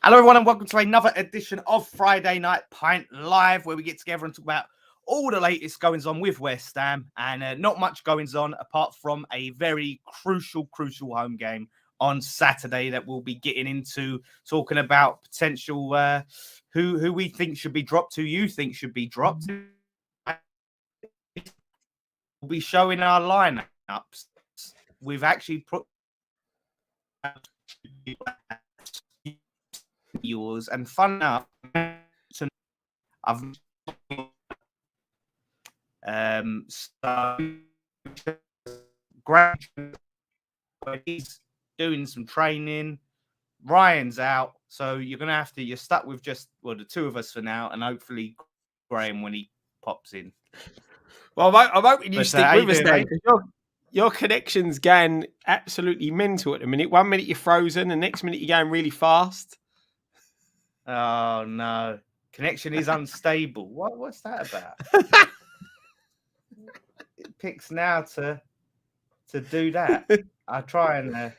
Hello, everyone, and welcome to another edition of Friday Night Pint Live, where we get together and talk about all the latest goings on with West Ham, and not much goings on apart from a very crucial home game on Saturday that we'll be getting into, talking about potential who we think should be dropped, who you think should be dropped. We'll be showing our lineups. We've actually put yours, and fun enough, I've so Grant, he's doing some training. Ryan's out, so you're stuck with just the two of us for now, and hopefully Graham when he pops in. Well, I'm hoping you stick with us then, because your connection's going absolutely mental at the minute. 1 minute you're frozen, the next minute you're going really fast. Oh no, connection is unstable. What's that about? It picks now to do that. I try and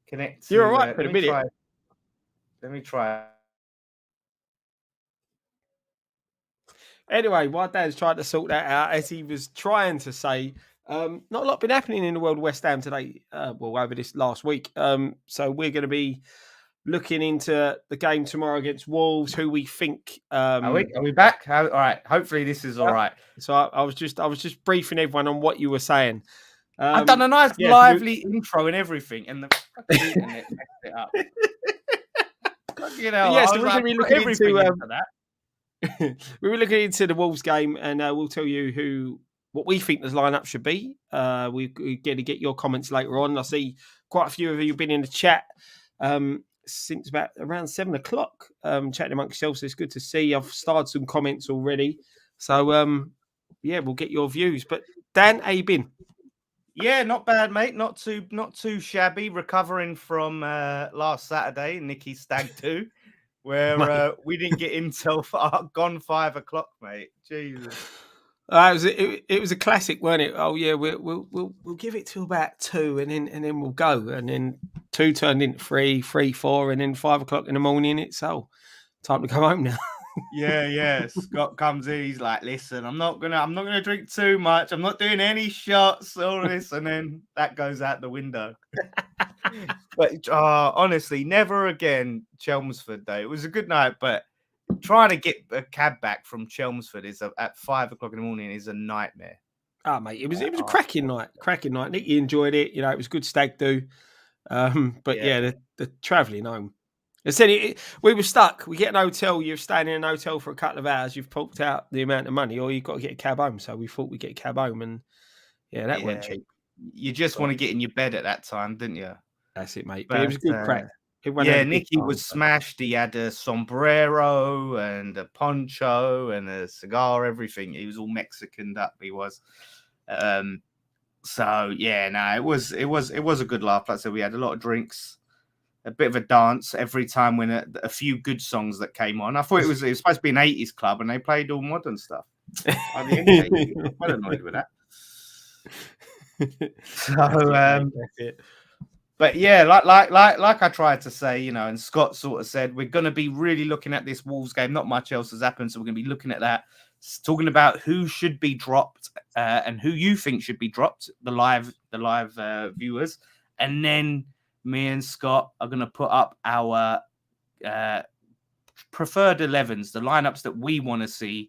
connect. You're all right for a minute. Let me try. Anyway, while Dan's trying to sort that out, as he was trying to say, not a lot been happening in the world of West Ham today. Over this last week. So we're going to be looking into the game tomorrow against Wolves, who we think. Are we back? All right. Hopefully this is all right. So I was just briefing everyone on what you were saying. I've done a nice lively intro and everything, and the internet messed it up. So we're going to be looking into that. We were looking into the Wolves game, and we'll tell you what we think the lineup should be. We're going to get your comments later on. I see quite a few of you have been in the chat since about around 7 o'clock, chatting amongst yourselves. So it's good to see. I've started some comments already. So, we'll get your views. But Dan, how you been? Yeah, not bad, mate. Not too shabby. Recovering from last Saturday, Nicky's Stag 2, where we didn't get in till gone 5 o'clock, mate. Jesus. It was a classic, weren't it? Oh yeah, we'll give it till about 2, and then we'll go, and then 2 turned into 3, 4, and then 5 o'clock in the morning. It's time to go home now. Yeah. Scott comes in. He's like, "Listen, I'm not gonna drink too much. I'm not doing any shots, all this," and then that goes out the window. But honestly, never again Chelmsford Day. It was a good night, but trying to get a cab back from Chelmsford at 5 o'clock in the morning is a nightmare. Oh mate, it was a cracking night. Nicky enjoyed it. It was good stag do. But the travelling home. I said we were stuck. We get an hotel. You're staying in an hotel for a couple of hours. You've pulped out the amount of money, or you've got to get a cab home. So we thought we'd get a cab home, and that weren't cheap. You just want to get in your bed at that time, didn't you? That's it, mate. But it was a good crack. Nicky was smashed. He had a sombrero and a poncho and a cigar, everything. He was all Mexicaned up. He was. It was a good laugh. Like I said, we had a lot of drinks, a bit of a dance every time when a few good songs that came on. I thought it was supposed to be an 80s club, and they played all modern stuff. I'm quite annoyed with that. So, but yeah, like I tried to say, and Scott sort of said, we're going to be really looking at this Wolves game. Not much else has happened, so we're going to be looking at that, talking about who should be dropped and who you think should be dropped, the live viewers, and then me and Scott are going to put up our preferred 11s, the lineups that we want to see.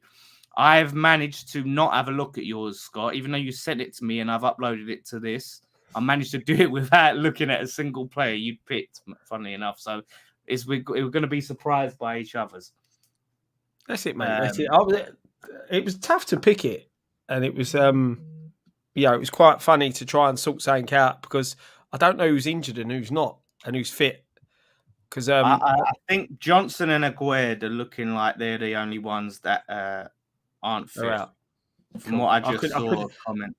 I've managed to not have a look at yours, Scott, even though you sent it to me and I've uploaded it to this. I managed to do it without looking at a single player you'd picked, funnily enough. So we're going to be surprised by each other's. That's it, mate. That's it. It was tough to pick it. And it was, it was quite funny to try and sort something out, because I don't know who's injured and who's not and who's fit. Because I think Johnson and Aguerd are looking like they're the only ones that aren't fit. From what I just saw comment.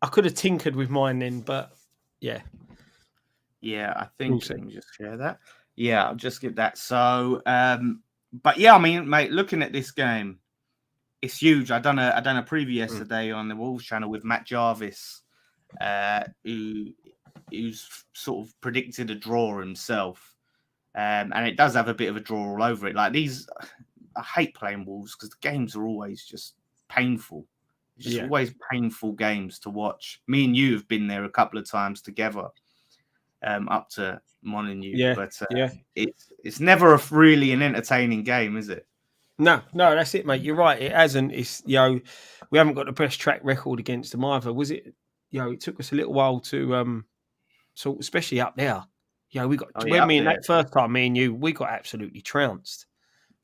I could have tinkered with mine then, but yeah. Yeah, I think let me just share that. Yeah, I'll just get that. So, but yeah, I mean, mate, looking at this game, it's huge. I done a preview yesterday on the Wolves channel with Matt Jarvis, who's sort of predicted a draw himself. And it does have a bit of a draw all over it. Like these, I hate playing Wolves because the games are always just painful. It's just always painful games to watch. Me and you have been there a couple of times together, up to Molineux. But it's never really an entertaining game, is it? No, that's it, mate. You're right. It hasn't. It's we haven't got the best track record against them either. Was it? It took us a little while to so especially up there. We got that first time, me and you, we got absolutely trounced.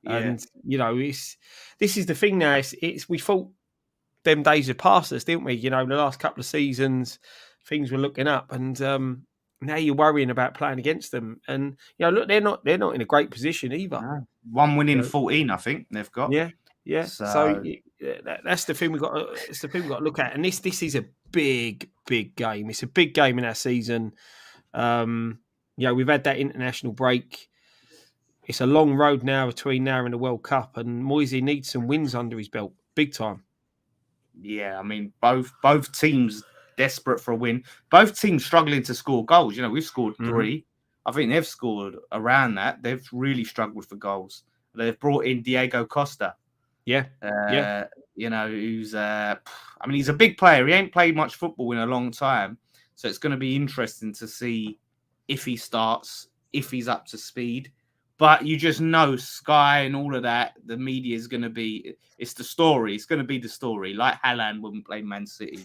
Yeah. And this is the thing now. It's we thought them days had passed us, didn't we? The last couple of seasons, things were looking up, and now you're worrying about playing against them. And look, they're not in a great position either. No. 1 win in 14, I think they've got. Yeah. So that's the thing we got. It's the thing we got to look at. And this is a big game. It's a big game in our season. We've had that international break. It's a long road now between now and the World Cup, and Moisey needs some wins under his belt, big time. Yeah, I mean, both teams desperate for a win. Both teams struggling to score goals. We've scored 3. I think they've scored around that. They've really struggled for goals. They've brought in Diego Costa. Yeah. Who's he's a big player. He ain't played much football in a long time, so it's going to be interesting to see if he starts, if he's up to speed. But you just know Sky and all of that, the media is going to be, it's the story. It's going to be the story. Like Haaland wouldn't play Man City.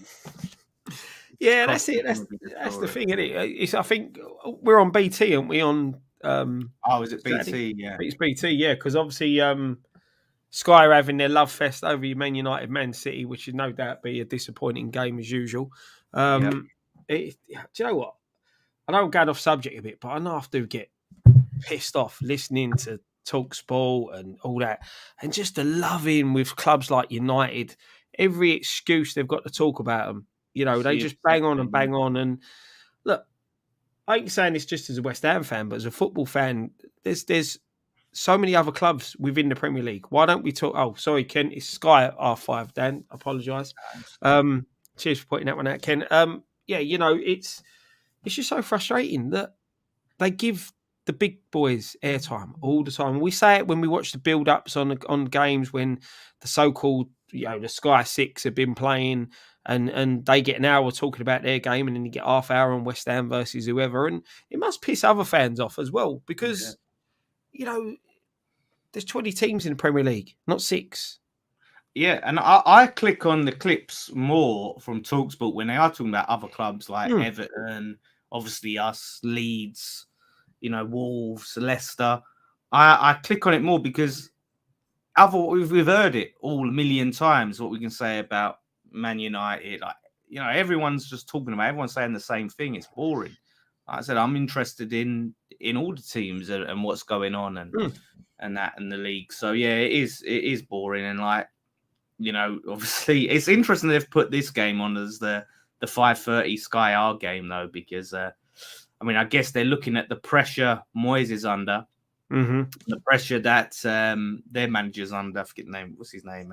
Yeah, that's it. That's the thing, isn't it? I think we're on BT, aren't we? On is it BT? Yeah, it's BT. Yeah, because obviously Sky are having their love fest over Man United, Man City, which would no doubt be a disappointing game as usual. Do you know what? I know I'm going off subject a bit, but I know I do get pissed off listening to TalkSport and all that, and just the loving with clubs like United. Every excuse they've got to talk about them. They just bang on and bang on. And look, I ain't saying this just as a West Ham fan, but as a football fan, there's so many other clubs within the Premier League. Why don't we talk? Oh, sorry, Ken, it's Sky R5. Dan, I apologise. Cheers for pointing that one out, Ken. It's just so frustrating that they give the big boys airtime all the time. We say it when we watch the build-ups on games when the so-called the Sky Six have been playing, and they get an hour talking about their game, and then you get half hour on West Ham versus whoever, and it must piss other fans off as well because there's 20 teams in the Premier League, not 6. Yeah, and I click on the clips more from TalkSport when they are talking about other clubs like Everton, obviously us, Leeds, Wolves, Leicester. I click on it more because we've heard it all a million times. What we can say about Man United, everyone's just talking about. Everyone's saying the same thing. It's boring. Like I said, I'm interested in all the teams and what's going on and that in the league. So yeah, it is boring and obviously it's interesting they've put this game on as the 5:30 Sky R game though, because I guess they're looking at the pressure Moyes is under, the pressure that their manager's under. I forget the name. What's his name?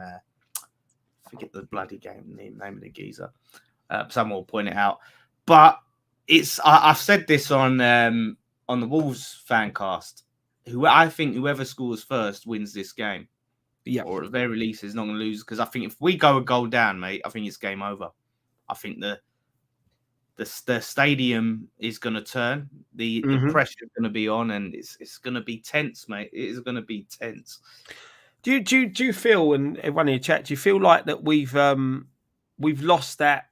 Forget the bloody name of the geezer. Someone will point it out. But I've said this on the Wolves fancast. I think whoever scores first wins this game. Yeah, or at the very least is not going to lose, because I think if we go a goal down, mate, I think it's game over. I think the stadium is going to turn. The pressure is going to be on, and it's going to be tense, mate. It is going to be tense. Do you feel, and everyone in the chat, do you feel like that we've lost that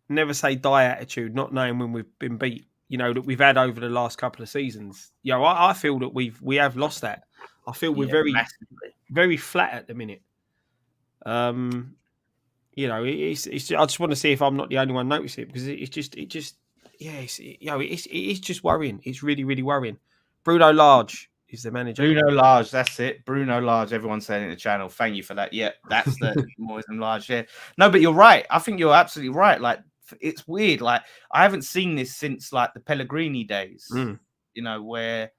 never say die attitude, not knowing when we've been beat? That we've had over the last couple of seasons. I feel that we have lost that. I feel we're very flat at the minute. It's I just want to see if I'm not the only one noticing it, because it is just worrying. It's really, really worrying. Bruno Lage is the manager. Bruno Lage, that's it. Bruno Lage. Everyone's saying it in the channel. Thank you for that. Yeah, that's the Moyes and Lage. Yeah. No, but you're right. I think you're absolutely right. Like, it's weird. Like, I haven't seen this since the Pellegrini days. Where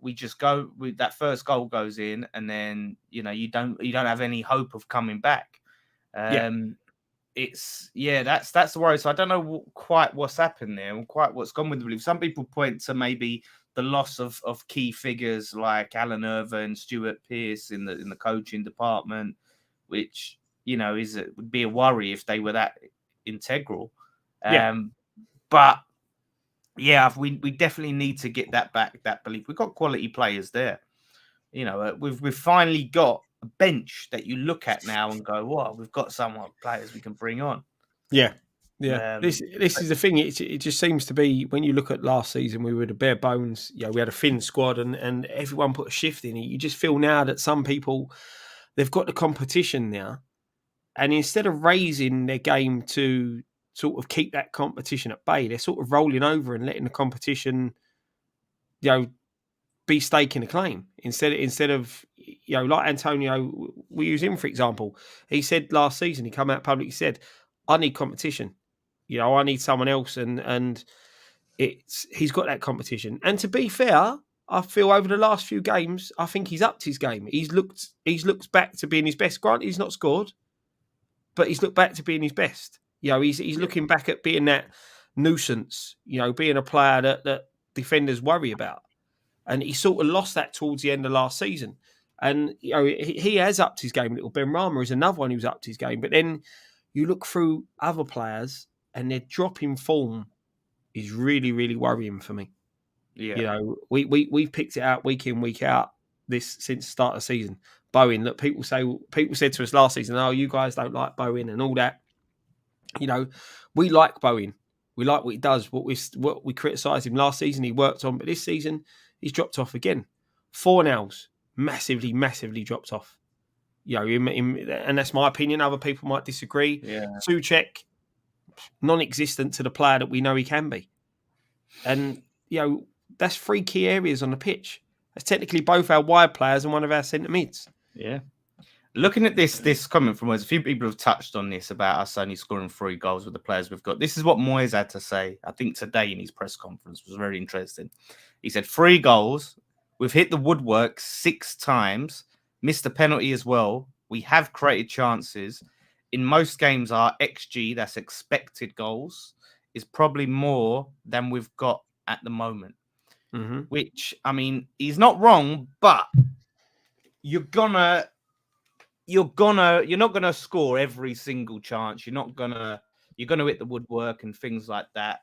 we just go with that first goal goes in, and then you don't have any hope of coming back. That's the worry. So I don't know quite what's happened there and quite what's gone with the belief. Some people point to maybe the loss of key figures like Alan Irvine, Stuart Pearce in the coaching department, which would be a worry if they were that integral. But yeah, we definitely need to get that back, that belief. We've got quality players there. We've finally got a bench that you look at now and go, "Wow, we've got some players we can bring on." Yeah. This is the thing. It just seems to be, when you look at last season, we were the bare bones. We had a thin squad, and everyone put a shift in it. You just feel now that some people, they've got the competition now, and instead of raising their game to sort of keep that competition at bay, they're sort of rolling over and letting the competition, be staking a claim instead of like Antonio. We use him for example. He said last season, he come out publicly, said, "I need competition. I need someone else," and he's got that competition. And to be fair, I feel over the last few games, I think he's upped his game. He's looked back to being his best. Granted, he's not scored, but he's looked back to being his best. He's looking back at being that nuisance. Being a player that defenders worry about. And he sort of lost that towards the end of last season. And he has upped his game a little. Ben Rama is another one who's upped his game. But then you look through other players, and their drop in form is really, really worrying for me. Yeah, we've picked it out week in, week out since the start of the season. Bowen, look, people said to us last season, "Oh, you guys don't like Bowen," and all that. We like Bowen. We like what he does. What we criticised him last season, he worked on, but this season he's dropped off again. Fornals, massively, massively dropped off. And that's my opinion. Other people might disagree. Yeah. Souček, non-existent to the player that we know he can be. And, that's 3 key areas on the pitch. That's technically both our wide players and one of our centre mids. Yeah. Looking at this comment from us, a few people have touched on this about us only scoring 3 goals with the players we've got. This is what Moyes had to say, I think, today in his press conference. It was very interesting. He said, 3 goals. We've hit the woodwork 6 times, missed a penalty as well. We have created chances. In most games, our XG, that's expected goals, is probably more than we've got at the moment. Mm-hmm. Which, I mean, he's not wrong, but you're not gonna score every single chance. You're gonna hit the woodwork and things like that.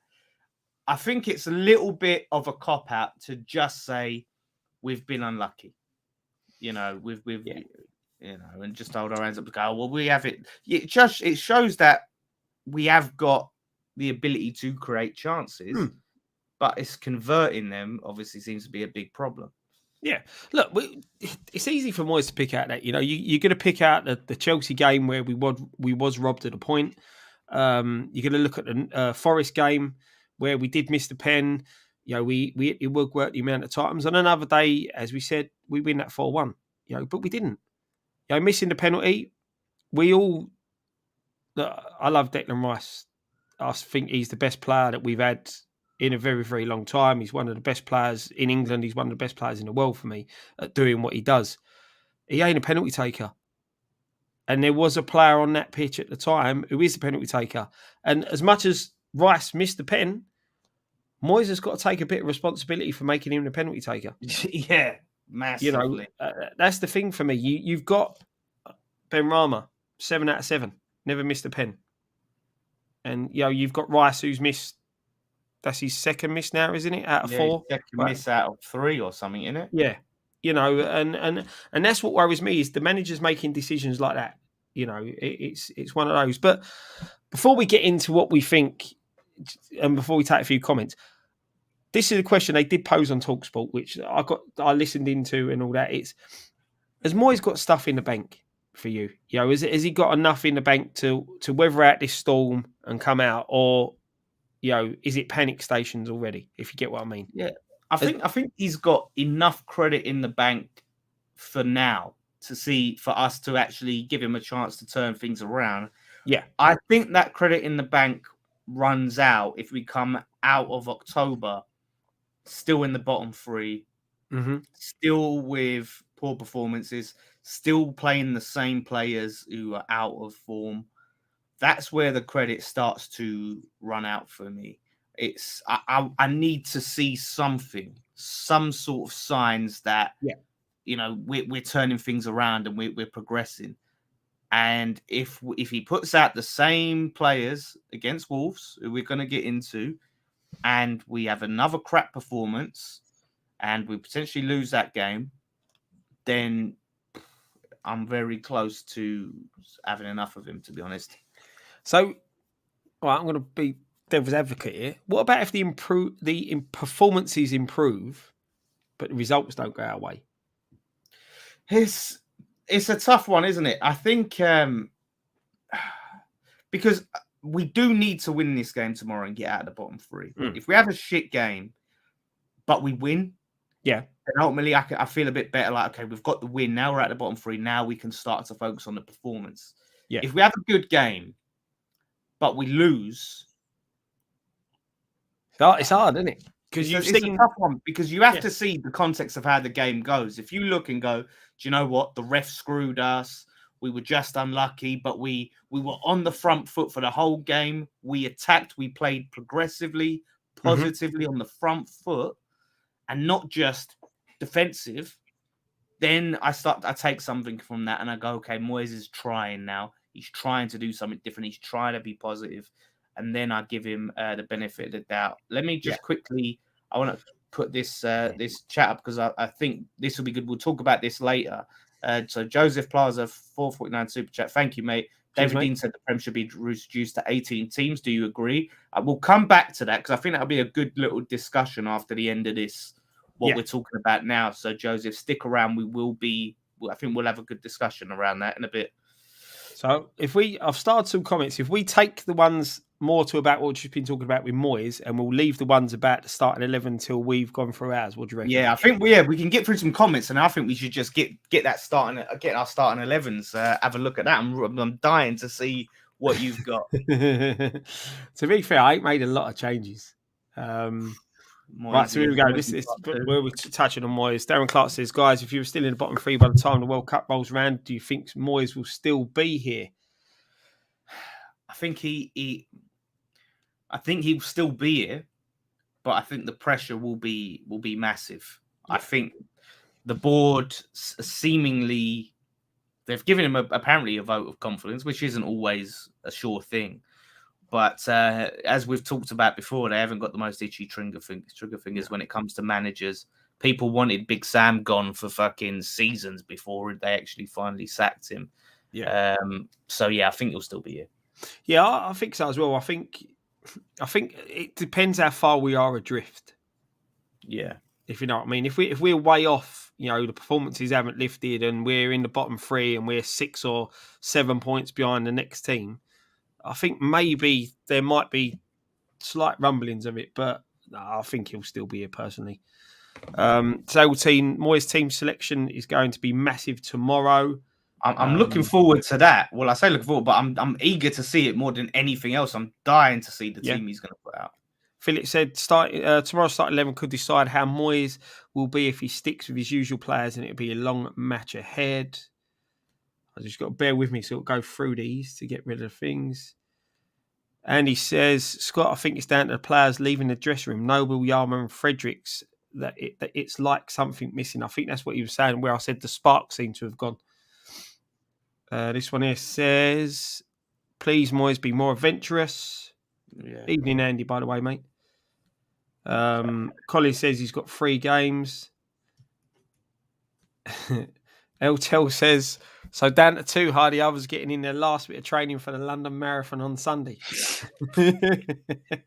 I think it's a little bit of a cop out to just say we've been unlucky. And just hold our hands up and go, well, we have it. It shows that we have got the ability to create chances, but it's converting them obviously seems to be a big problem. Yeah, look, it's easy for Moyes to pick out that. You're going to pick out the Chelsea game where we was robbed at a point. You're going to look at the Forest game where we did miss the pen. It worked the amount of times. On another day, as we said, we win that 4-1. But we didn't. Missing the penalty. I love Declan Rice. I think he's the best player that we've had in a very, very long time. He's one of the best players in England. He's one of the best players in the world for me at doing what he does. He ain't a penalty taker. And there was a player on that pitch at the time who is the penalty taker. And as much as Rice missed the pen, Moyes has got to take a bit of responsibility for making him the penalty taker. Yeah, massively. That's the thing for me. You've got Ben Rama, 7 out of 7, never missed a pen. And, you've got Rice who's missed. That's his second miss now, isn't it? Out of 4. Second miss out of 3 or something, isn't it? Yeah. And that's what worries me is the manager's making decisions like that. It's one of those. But before we get into what we think, and before we take a few comments, this is a question they did pose on TalkSport, which I listened into and all that. Has Moyes got stuff in the bank for you? Has he got enough in the bank to weather out this storm and come out, or is it panic stations already? If you get what I mean. Yeah, I think he's got enough credit in the bank for now for us to actually give him a chance to turn things around. Yeah, I think that credit in the bank runs out if we come out of October still in the bottom 3, still with poor performances, still playing the same players who are out of form. That's where the credit starts to run out for me. I need to see something some sort of signs that, Yeah. you know, we're turning things around and we're progressing. And if he puts out the same players against Wolves, who we're going to get into, and we have another crap performance, and we potentially lose that game, then I'm very close to having enough of him, to be honest. So, I'm going to be devil's advocate here. What about if the performances improve, but the results don't go our way? It's a tough one, isn't it? I think because we do need to win this game tomorrow and get out of the bottom three. If we have a shit game, but we win, then ultimately I feel a bit better. Like, okay, we've got the win. Now we're at the bottom three. Now we can start to focus on the performance. Yeah. If we have a good game, but we lose, it's hard, isn't it? Because it's a tough one, because you have to see the context of how the game goes. If you look and go, do you know what? The ref screwed us. We were just unlucky, but we were on the front foot for the whole game. We attacked. We played progressively, positively on the front foot, and not just defensive. Then I take something from that and I go, okay, Moyes is trying now. He's trying to do something different. He's trying to be positive. And then I give him the benefit of the doubt. Let me just quickly, I want to put this chat up because I think this will be good. We'll talk about this later. So Joseph Plaza, 449 super chat. Thank you, mate. Cheers, David Dean said the Prem should be reduced to 18 teams. Do you agree? We'll come back to that because I think that'll be a good little discussion after the end of this, what we're talking about now. So Joseph, stick around. I think we'll have a good discussion around that in a bit. So I've started some comments. If we take the ones more to about what you've been talking about with Moyes, and we'll leave the ones about the starting 11 until we've gone through ours. What do you reckon? Yeah, I think we can get through some comments, and I think we should just get our starting 11s. Have a look at that. I'm dying to see what you've got. To be fair, I ain't made a lot of changes. Right, so here we go. This is where we're touching on Moyes. Darren Clark says, guys, if you were still in the bottom three by the time the World Cup rolls around, do you think Moyes will still be here? I think he will still be here, but I think the pressure will be massive. Yeah. I think the board seemingly, they've given him apparently a vote of confidence, which isn't always a sure thing. But as we've talked about before, they haven't got the most itchy trigger fingers when it comes to managers. People wanted Big Sam gone for fucking seasons before they actually finally sacked him. Yeah. So yeah, I think he'll still be here. Yeah, I think so as well. I think it depends how far we are adrift. Yeah. If you know what I mean. If we're way off, you know, the performances haven't lifted and we're in the bottom three and we're 6 or 7 points behind the next team, I think maybe there might be slight rumblings of it, but no, I think he'll still be here personally. Moyes team selection is going to be massive tomorrow. I'm looking forward to that. Well, I say looking forward, but I'm eager to see it more than anything else. I'm dying to see the team he's going to put out. Philip said tomorrow's start 11 could decide how Moyes will be if he sticks with his usual players, and it'll be a long match ahead. I just got to bear with me, so it'll go through these to get rid of things. And he says, Scott, I think it's down to the players leaving the dressing room. Noble, Yarmer and Fredericks, that it's like something missing. I think that's what he was saying, where I said the spark seemed to have gone. This one here says, please, Moyes, be more adventurous. Yeah. Evening, Andy, by the way, mate. Colin says he's got 3 games. Eltel says, so down to 2, Hardy, others getting in their last bit of training for the London Marathon on Sunday.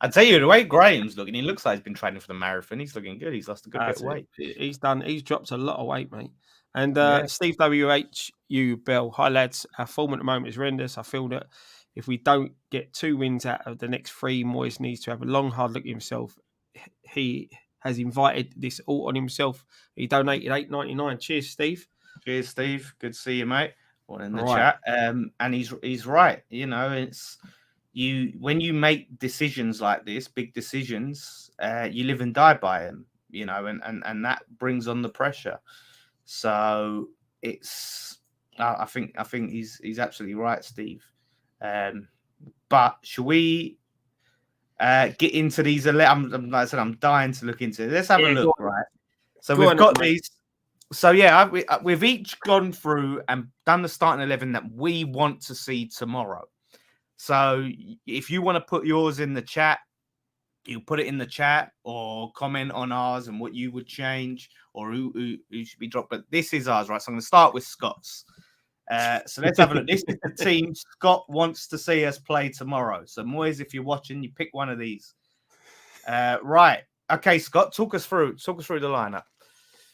I tell you, the way Graham's looking, he looks like he's been training for the marathon. He's looking good. He's lost a good bit of weight. He's dropped a lot of weight, mate. And Steve WHU Bell, hi lads, our form at the moment is horrendous. I feel that if we don't get 2 wins out of the next 3, Moyes needs to have a long, hard look at himself. He has invited this all on himself. He donated $8.99. Cheers, Steve. Cheers, Steve. Good to see you, mate. One in the chat. And he's right. You know, it's when you make decisions like this, big decisions, you live and die by them. You know, and that brings on the pressure. So it's, I think he's absolutely right, Steve. But should we? get into these. Like I said, I'm dying to look into it. Let's have a look, right? So we've got these. So yeah, we've each gone through and done the starting 11 that we want to see tomorrow. So if you want to put yours in the chat, you put it in the chat or comment on ours and what you would change or who should be dropped. But this is ours, right? So I'm going to start with Scott's. So let's have a look. This is the team Scott wants to see us play tomorrow. So Moyes, if you're watching, you pick one of these. Right. Okay, Scott, talk us through the lineup.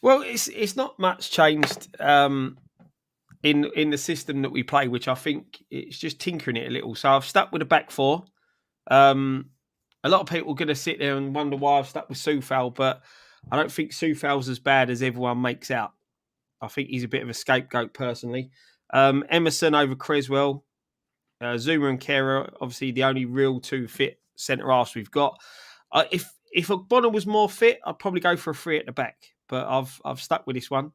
Well, it's not much changed in the system that we play, which I think it's just tinkering it a little. So I've stuck with a back four. A lot of people are going to sit there and wonder why I've stuck with Soufal, but I don't think Soufal's as bad as everyone makes out. I think he's a bit of a scapegoat personally. Emerson over Creswell, Zuma and Kehrer, obviously the only real two fit centre halves we've got. If Bonner was more fit, I'd probably go for a three at the back. But I've stuck with this one.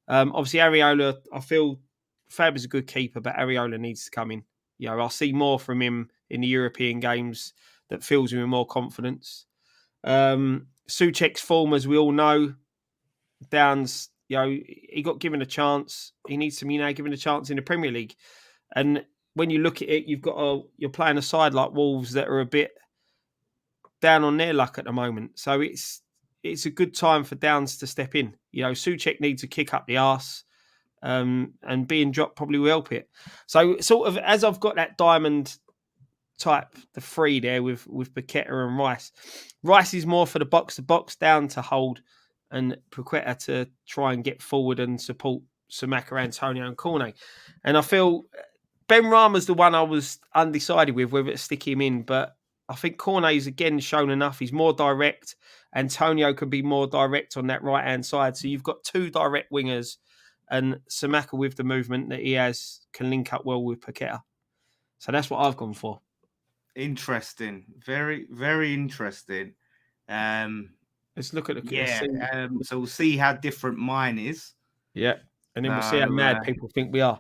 Obviously, Areola, I feel Fab is a good keeper, but Areola needs to come in. You know, I'll see more from him in the European games that fills him with more confidence. Souček's form, as we all know, Downs, he got given a chance. He needs to be now given a chance in the Premier League. And when you look at it, you're playing a side like Wolves that are a bit down on their luck at the moment. So it's a good time for Downs to step in. Souček needs to kick up the arse, and being dropped probably will help it. So sort of as I've got that diamond type, the three there with Pochettino and Rice. Rice is more for the box-to-box, down to hold, and Pochettino to try and get forward and support Scamacca, Antonio and Cornet. And I feel Ben Rama's the one I was undecided with whether to stick him in, but I think Cornet's again shown enough. He's more direct. Antonio can be more direct on that right-hand side. So you've got two direct wingers, and Scamacca with the movement that he has can link up well with Pochettino. So that's what I've gone for. Interesting. Very, very interesting. Let's look at the... Yeah, so we'll see how different mine is. Yeah, and then we'll see how mad people think we are.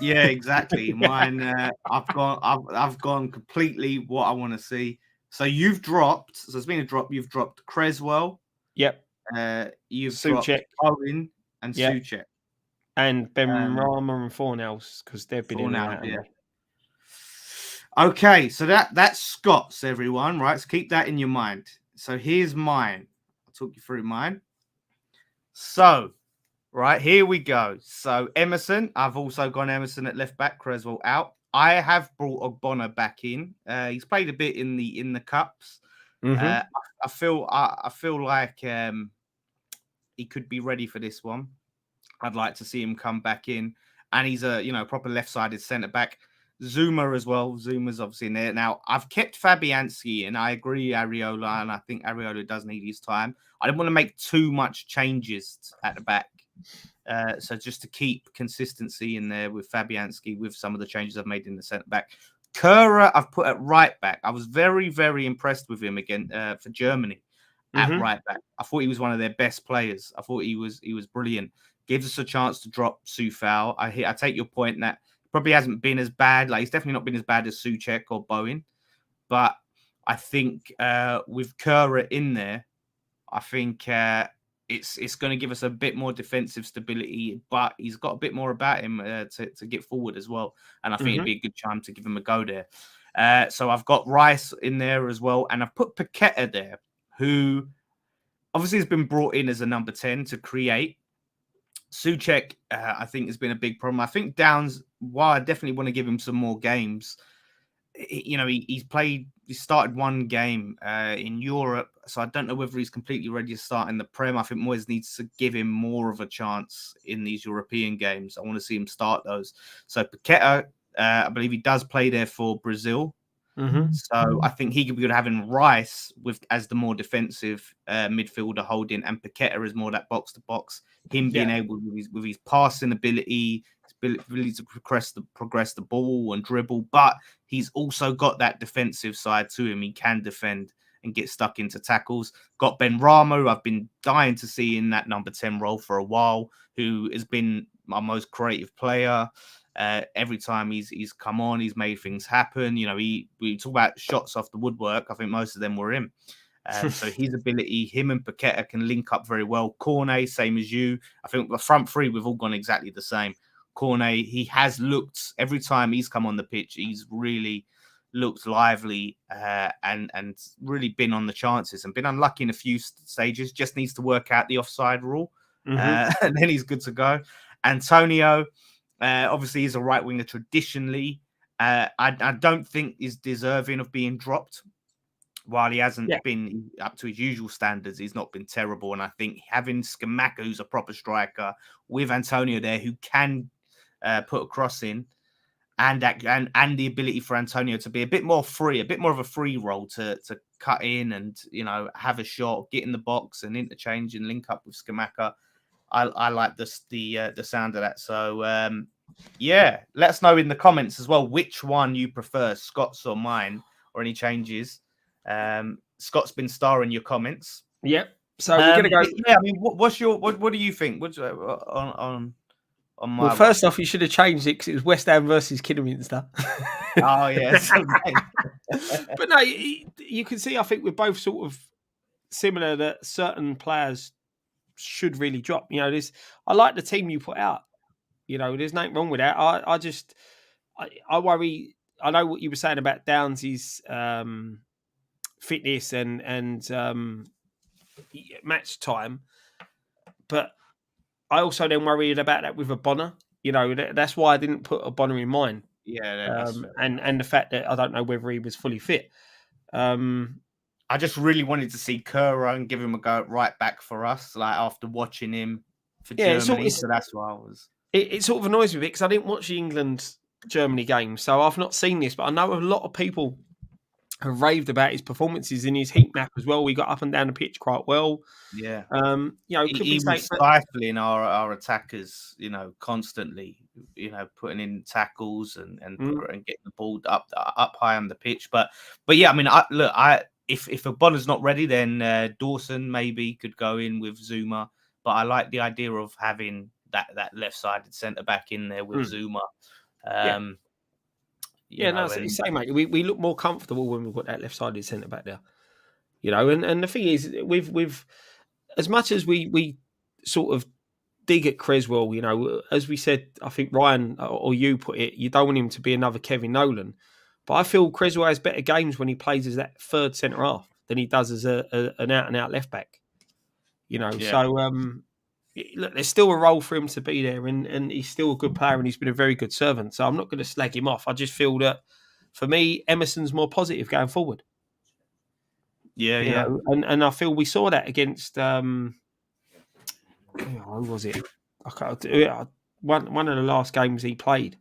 Yeah, exactly. Mine, I've gone completely what I want to see. So you've dropped. So it's been a drop. You've dropped Creswell. Yep. You've Souček. dropped Owen and Souček. And Ben Rama and Fornells, because they've been in and out. Yeah. Okay, so that's Scott's, everyone, right? So keep that in your mind. So here's mine. I'll talk you through mine. So, right, here we go. So Emerson, I've also gone Emerson at left back, Creswell out. I have brought Ogbonna back in. He's played a bit in the cups. Mm-hmm. I feel like he could be ready for this one. I'd like to see him come back in, and he's a proper left-sided centre back. Zuma as well. Zuma's obviously in there. Now, I've kept Fabianski, and I agree, Areola, and I think Areola does need his time. I don't want to make too much changes at the back. So just to keep consistency in there with Fabianski, with some of the changes I've made in the centre back. Kehrer, I've put at right back. I was very, very impressed with him again for Germany at right back. I thought he was one of their best players. I thought he was brilliant. Gives us a chance to drop Soufal. I take your point that probably hasn't been as bad. Like, he's definitely not been as bad as Souček or Bowen. But I think with Kehrer in there, I think it's going to give us a bit more defensive stability. But he's got a bit more about him to get forward as well. And I think it'd be a good time to give him a go there. So I've got Rice in there as well. And I've put Pochettino there, who obviously has been brought in as a number 10 to create. Souček, I think, has been a big problem. I think Downs, while I definitely want to give him some more games, he started one game in Europe, so I don't know whether he's completely ready to start in the Prem. I think Moyes needs to give him more of a chance in these European games. I want to see him start those. So Pochettino, I believe he does play there for Brazil. Mm-hmm. So I think he could be good having Rice as the more defensive midfielder holding, and Pochettino is more that box to box. Him being able with his passing ability, his ability to progress the ball and dribble, but he's also got that defensive side to him. He can defend and get stuck into tackles. Got Ben Rama, who I've been dying to see in that number 10 role for a while, who has been my most creative player. Every time he's come on, he's made things happen. You know, we talk about shots off the woodwork. I think most of them were him. So his ability, him and Pochettino can link up very well. Cornet, same as you. I think the front three, we've all gone exactly the same. Cornet, he has looked, every time he's come on the pitch, he's really looked lively and really been on the chances and been unlucky in a few stages. Just needs to work out the offside rule, and then he's good to go. Antonio, obviously, he's a right winger traditionally. I don't think is deserving of being dropped. While he hasn't been up to his usual standards, he's not been terrible. And I think having Scamacca, who's a proper striker, with Antonio there, who can put a cross in, and the ability for Antonio to be a bit more free, a bit more of a free role to cut in and, you know, have a shot, get in the box and interchange and link up with Scamacca. I like the sound of that. So, yeah, let us know in the comments as well which one you prefer, Scott's or mine, or any changes. Scott's been starring your comments. Yep. So we're gonna go. Yeah, I mean, what do you think? What's on my? Well, first off, you should have changed it because it was West Ham versus Kidderminster. Oh yes. But no, you can see. I think we're both sort of similar that certain players should really drop. You know, I like the team you put out. You know, there's nothing wrong with that. I worry. I know what you were saying about Downs' fitness and match time, but I also then worried about that with a Bonner. You know, that's why I didn't put a Bonner in mine. Yeah, and the fact that I don't know whether he was fully fit. I just really wanted to see Curro and give him a go at right back for us, like after watching him for Germany. So that's why I was. It sort of annoys me because I didn't watch the England-Germany game, so I've not seen this, but I know a lot of people have raved about his performances in his heat map as well. We got up and down the pitch quite well. Yeah. You know, he was stifling our attackers, you know, constantly, you know, putting in tackles and getting the ball up high on the pitch. But yeah, I mean, if a Bonner's not ready, then Dawson maybe could go in with Zuma. But I like the idea of having that left-sided centre back in there with Zuma. Same, mate. We look more comfortable when we've got that left-sided centre back there. You know, and the thing is, with as much as we sort of dig at Creswell, you know, as we said, I think Ryan or you put it, you don't want him to be another Kevin Nolan. But I feel Creswell has better games when he plays as that third centre half than he does as an out-and-out left-back. You know, so look, there's still a role for him to be there, and he's still a good player, and he's been a very good servant. So I'm not going to slag him off. I just feel that, for me, Emerson's more positive going forward. Yeah, you know, and I feel we saw that against who was it? One of the last games he played,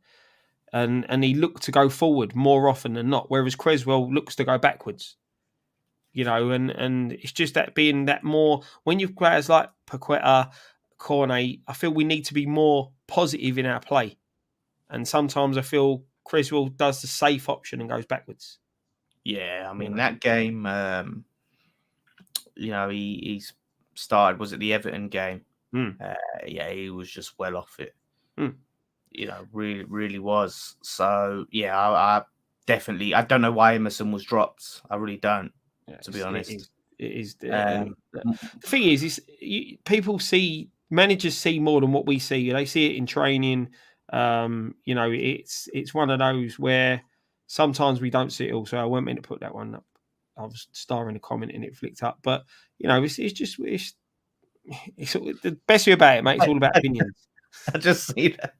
and he looked to go forward more often than not, whereas Creswell looks to go backwards. You know, and it's just that being that more when you've players like Pochettino, Cornet, I feel we need to be more positive in our play, and sometimes I feel Creswell does the safe option and goes backwards. Yeah, I mean that game. You know, he started. Was it the Everton game? Yeah, he was just well off it. You know, really was. So yeah, I definitely. I don't know why Emerson was dropped. I really don't. To be honest, it is. The thing is managers see more than what we see. They see it in training. You know, it's one of those where sometimes we don't see it all. So I weren't meant to put that one up. I was starring a comment and it flicked up. But you know, it's the best thing about it, mate. It's all about opinions. I just see that.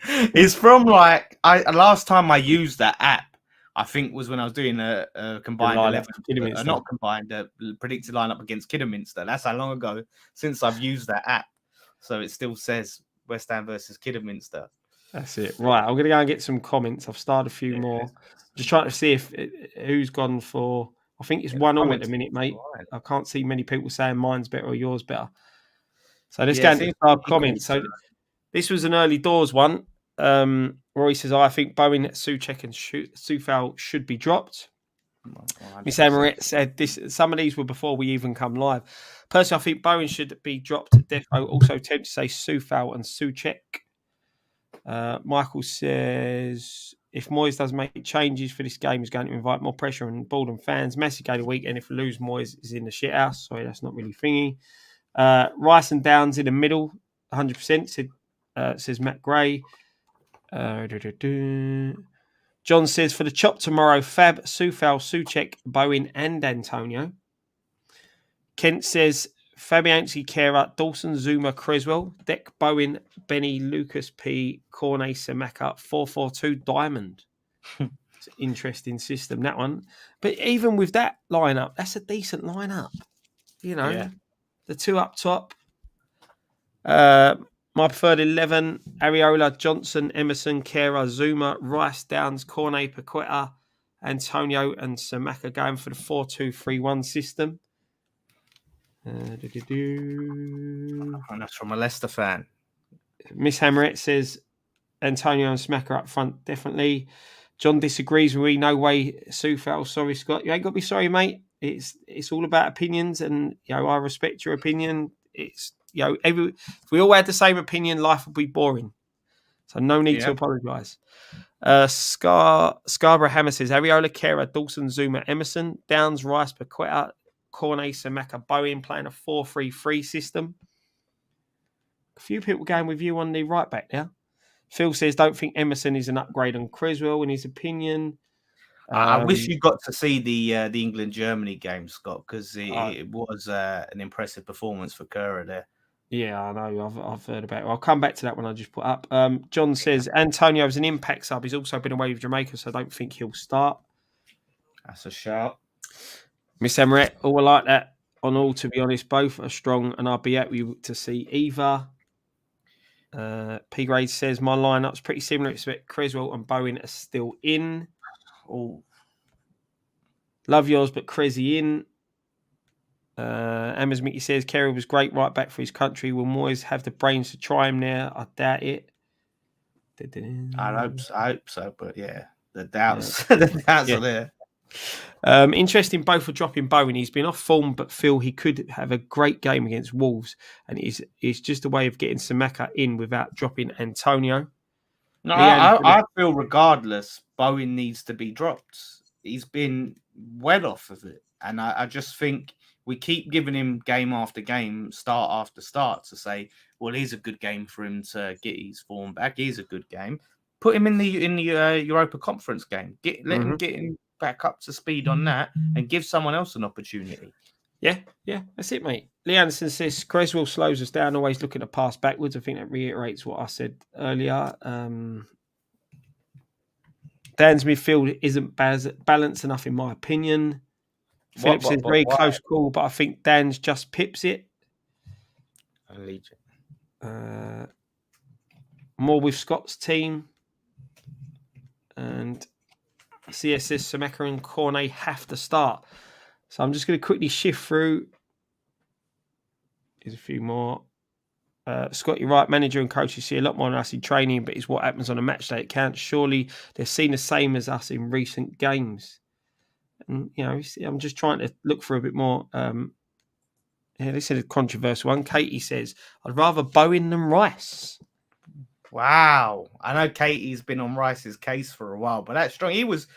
It's from last time I used that app, I think was when I was doing a combined 11, not combined, predicted lineup against Kidderminster. That's how long ago since I've used that app. So it still says West Ham versus Kidderminster. That's it. Right, I'm going to go and get some comments. I've started a few more. Just trying to see who's gone for. I think it's 1-1 at the minute, mate. Right. I can't see many people saying mine's better or yours better. So let's go into our comments. So this was an early doors one. Roy says, I think Bowen, Souček and Soufal should be dropped. Miss Amaret said some of these were before we even come live. Personally, I think Bowen should be dropped. Defo also tend to say Soufal and Souček. Michael says, if Moyes does make changes for this game, he's going to invite more pressure on Borden fans. Massive game of the week, and if we lose, Moyes is in the shit house. Sorry, that's not really thingy. Rice and Downs in the middle, 100%, says Matt Gray. John says, for the chop tomorrow, Fab, Soufal, Soucek, Bowen, and Antonio. Kent says, Fabianski, Kera, Dawson, Zuma, Creswell, Deck, Bowen, Benny, Lucas P, Cornet, Samaka, 4-4-2, Diamond. It's an interesting system, that one. But even with that lineup, that's a decent lineup. You know, the two up top. My preferred 11, Ariola, Johnson, Emerson, Kera, Zuma, Rice, Downs, Cornet, Paqueta, Antonio, and Samaka going for the 4-2-3-1 system. And that's from a Leicester fan. Miss Hammerett says Antonio and Smacker up front, definitely. John disagrees with me. No way, Soufal. Sorry, Scott. You ain't got to be sorry, mate. It's all about opinions, and I respect your opinion. It's if we all had the same opinion, life would be boring. So no need to apologise. Scarborough Hammer says Ariola, Kera, Dawson, Zuma, Emerson, Downs, Rice, Paqueta, Cornet, Samaka, Bowen playing a 4-3-3 system. A few people going with you on the right back there. Phil says, don't think Emerson is an upgrade on Creswell in his opinion. I wish you got to see the England-Germany game, Scott, because it was an impressive performance for Kerr there. Yeah, I know. I've heard about it. I'll come back to that one I just put up. John says, Antonio is an impact sub. He's also been away with Jamaica, so I don't think he'll start. That's a shout. Miss Emmerett, all I like that on all, to be honest. Both are strong, and I'll be happy to see either. P Grade says, my lineup's pretty similar. Expect Creswell and Bowen are still in. Oh, love yours, but Cressy in. Emmers Mickey says, Kerry was great right back for his country. Will Moyes have the brains to try him there? I doubt it. I hope so, but the doubts, the doubts are there. Interesting, both are dropping Bowen. He's been off form, but feel he could have a great game against Wolves, and it's just a way of getting Samaka in without dropping Antonio. No, I feel regardless, Bowen needs to be dropped. He's been well off of it, and I just think we keep giving him game after game, start after start, to say, well, here's a good game for him to get his form back. Here's a good game. Put him in the Europa Conference game. Let him get him back up to speed on that, and give someone else an opportunity. Yeah, that's it, mate. Lee Anderson says Creswell slows us down, always looking to pass backwards. I think that reiterates what I said earlier. Dan's midfield isn't balanced enough, in my opinion. Philip says very close call, but I think Dan's just pips it. More with Scott's team. And CSS, Sameka and Cornet have to start. So I'm just going to quickly shift through. Here's a few more. Scott, you're right. Manager and coaches see a lot more than us in training, but it's what happens on a match day. It counts. Surely they're seen the same as us in recent games. And, I'm just trying to look for a bit more. This is a controversial one. Katie says, I'd rather Bowen than Rice. Wow. I know Katie's been on Rice's case for a while, but that's strong. He was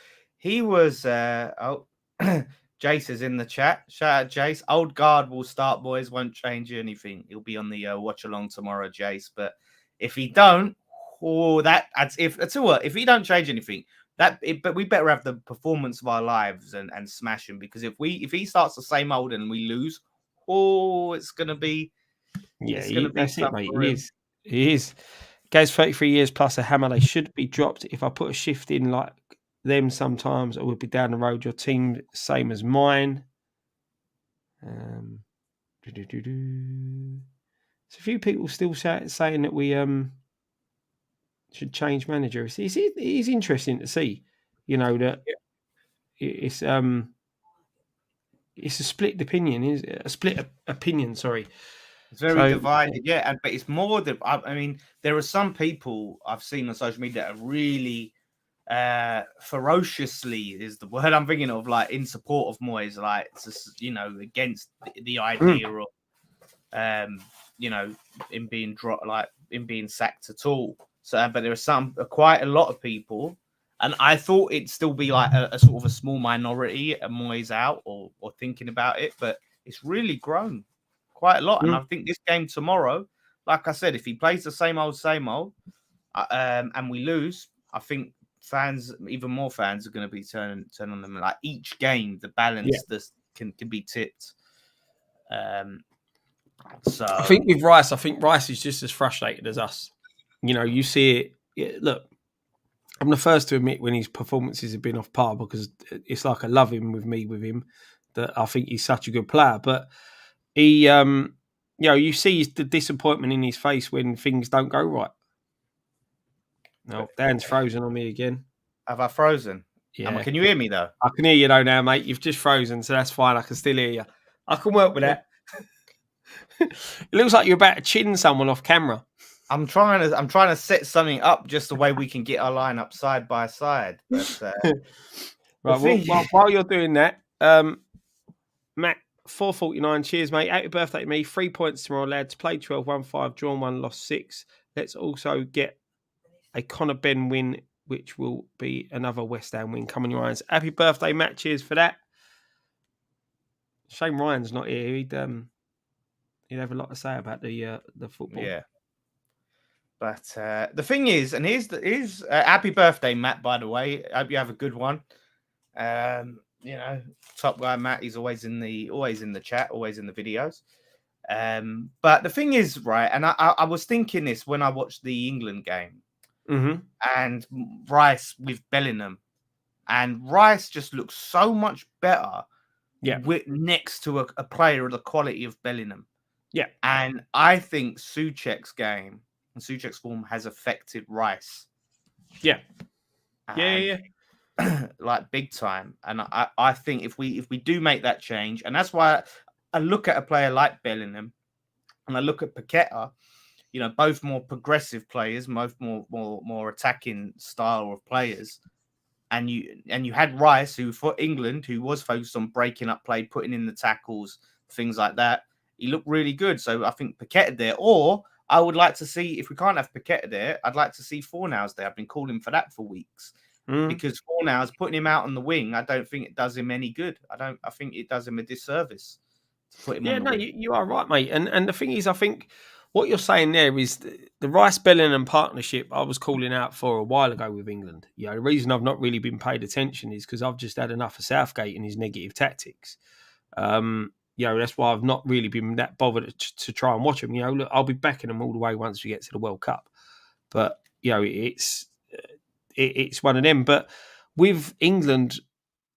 Jace is in the chat. Shout out Jace. Old guard will start, boys. Won't change anything. He'll be on the watch along tomorrow, Jace. But if he don't, if he don't change anything, but we better have the performance of our lives and smash him, because if he starts the same old and we lose, it's gonna be that's it, mate. He is. Guy's 33 years plus a hammer. They should be dropped. If I put a shift in like them sometimes, I would be down the road. Your team, same as mine. There's a few people still saying that we should change manager. It's interesting to see, that it's a split opinion. Sorry. It's very divided, but it's more than there are some people I've seen on social media that are really ferociously is the word I'm thinking of, like in support of Moyes, like against the idea of him being dropped, like him being sacked at all. So, but there are quite a lot of people, and I thought it'd still be like a sort of a small minority at Moyes out or thinking about it, but it's really grown quite a lot. And I think this game tomorrow, like I said, if he plays the same old, and we lose, I think fans, even more fans, are going to be turning on them. Like each game, the balance can be tipped. So I think with Rice, Rice is just as frustrated as us. You see it. Yeah, look, I'm the first to admit when his performances have been off par, because it's like I love him with him, that I think he's such a good player. But he, you see the disappointment in his face when things don't go right. No, Dan's frozen on me again. Have I frozen? Yeah. Can you hear me though? I can hear you though now, mate. You've just frozen, so that's fine. I can still hear you. I can work with that. It looks like you're about to chin someone off camera. I'm trying to set something up just the way we can get our line up side by side. But right, while you're doing that, Matt 449, cheers, mate. Happy birthday to me. 3 points tomorrow, lads. Played 12, won 5, drawn 1, lost 6. Let's also get a Conor Ben win, which will be another West Ham win coming your eyes. Happy birthday, Matt. Cheers for that. Shame Ryan's not here. He'd have a lot to say about the football. Yeah. But the thing is, and here's happy birthday, Matt, by the way. I hope you have a good one. Top guy Matt, he's always in the chat, always in the videos. But the thing is, right, and I was thinking this when I watched the England game, and Rice with Bellingham, and Rice just looks so much better next to a player of the quality of Bellingham. Yeah. And I think Souček's game and Souček's form has affected Rice. Yeah. Like big time. And I think if we do make that change, and that's why I look at a player like Bellingham and I look at Pochettino, both more progressive players, both more attacking style of players. And you had Rice, who for England, who was focused on breaking up play, putting in the tackles, things like that. He looked really good. So I think Pochettino there, or I would like to see, if we can't have Pochettino there, I'd like to see Fornals there. I've been calling for that for weeks. Because Fornals, putting him out on the wing, I don't think it does him any good. I think it does him a disservice to put him on the wing. You are right, mate. And the thing is, I think what you're saying there is the Rice-Bellingham partnership I was calling out for a while ago with England. The reason I've not really been paid attention is because I've just had enough of Southgate and his negative tactics. That's why I've not really been that bothered to try and watch them. Look, I'll be backing them all the way once we get to the World Cup. But, it's one of them. But with England,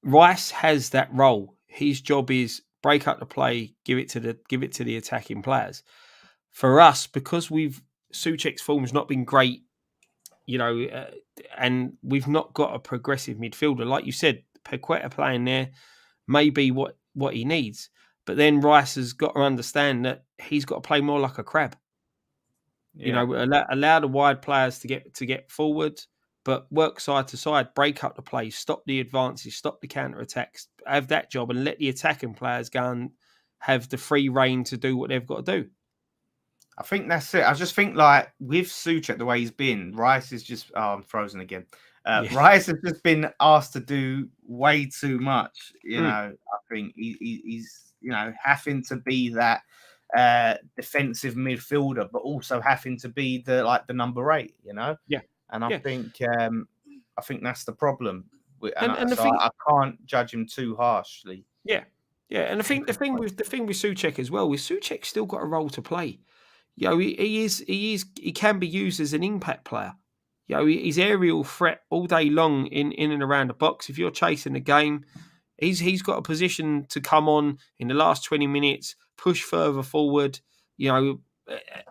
Rice has that role. His job is break up the play, give it to the attacking players. For us, because Souček's form's not been great, and we've not got a progressive midfielder. Like you said, Pochettino playing there may be what he needs. But then Rice has got to understand that he's got to play more like a crab. Yeah. Allow the wide players to get forward, but work side to side, break up the play, stop the advances, stop the counter attacks, have that job, and let the attacking players go and have the free reign to do what they've got to do. I think that's it. I just think like with Souček, the way he's been, Rice is just I'm frozen again. Rice has just been asked to do way too much. I think he's having to be that defensive midfielder, but also having to be the number 8. Yeah. And I think that's the problem. And I can't judge him too harshly. Yeah. And I think the thing with Souček as well is Souček's still got a role to play. He can be used as an impact player. He's aerial threat all day long in and around the box. If you're chasing the game, he's got a position to come on in the last 20 minutes, push further forward.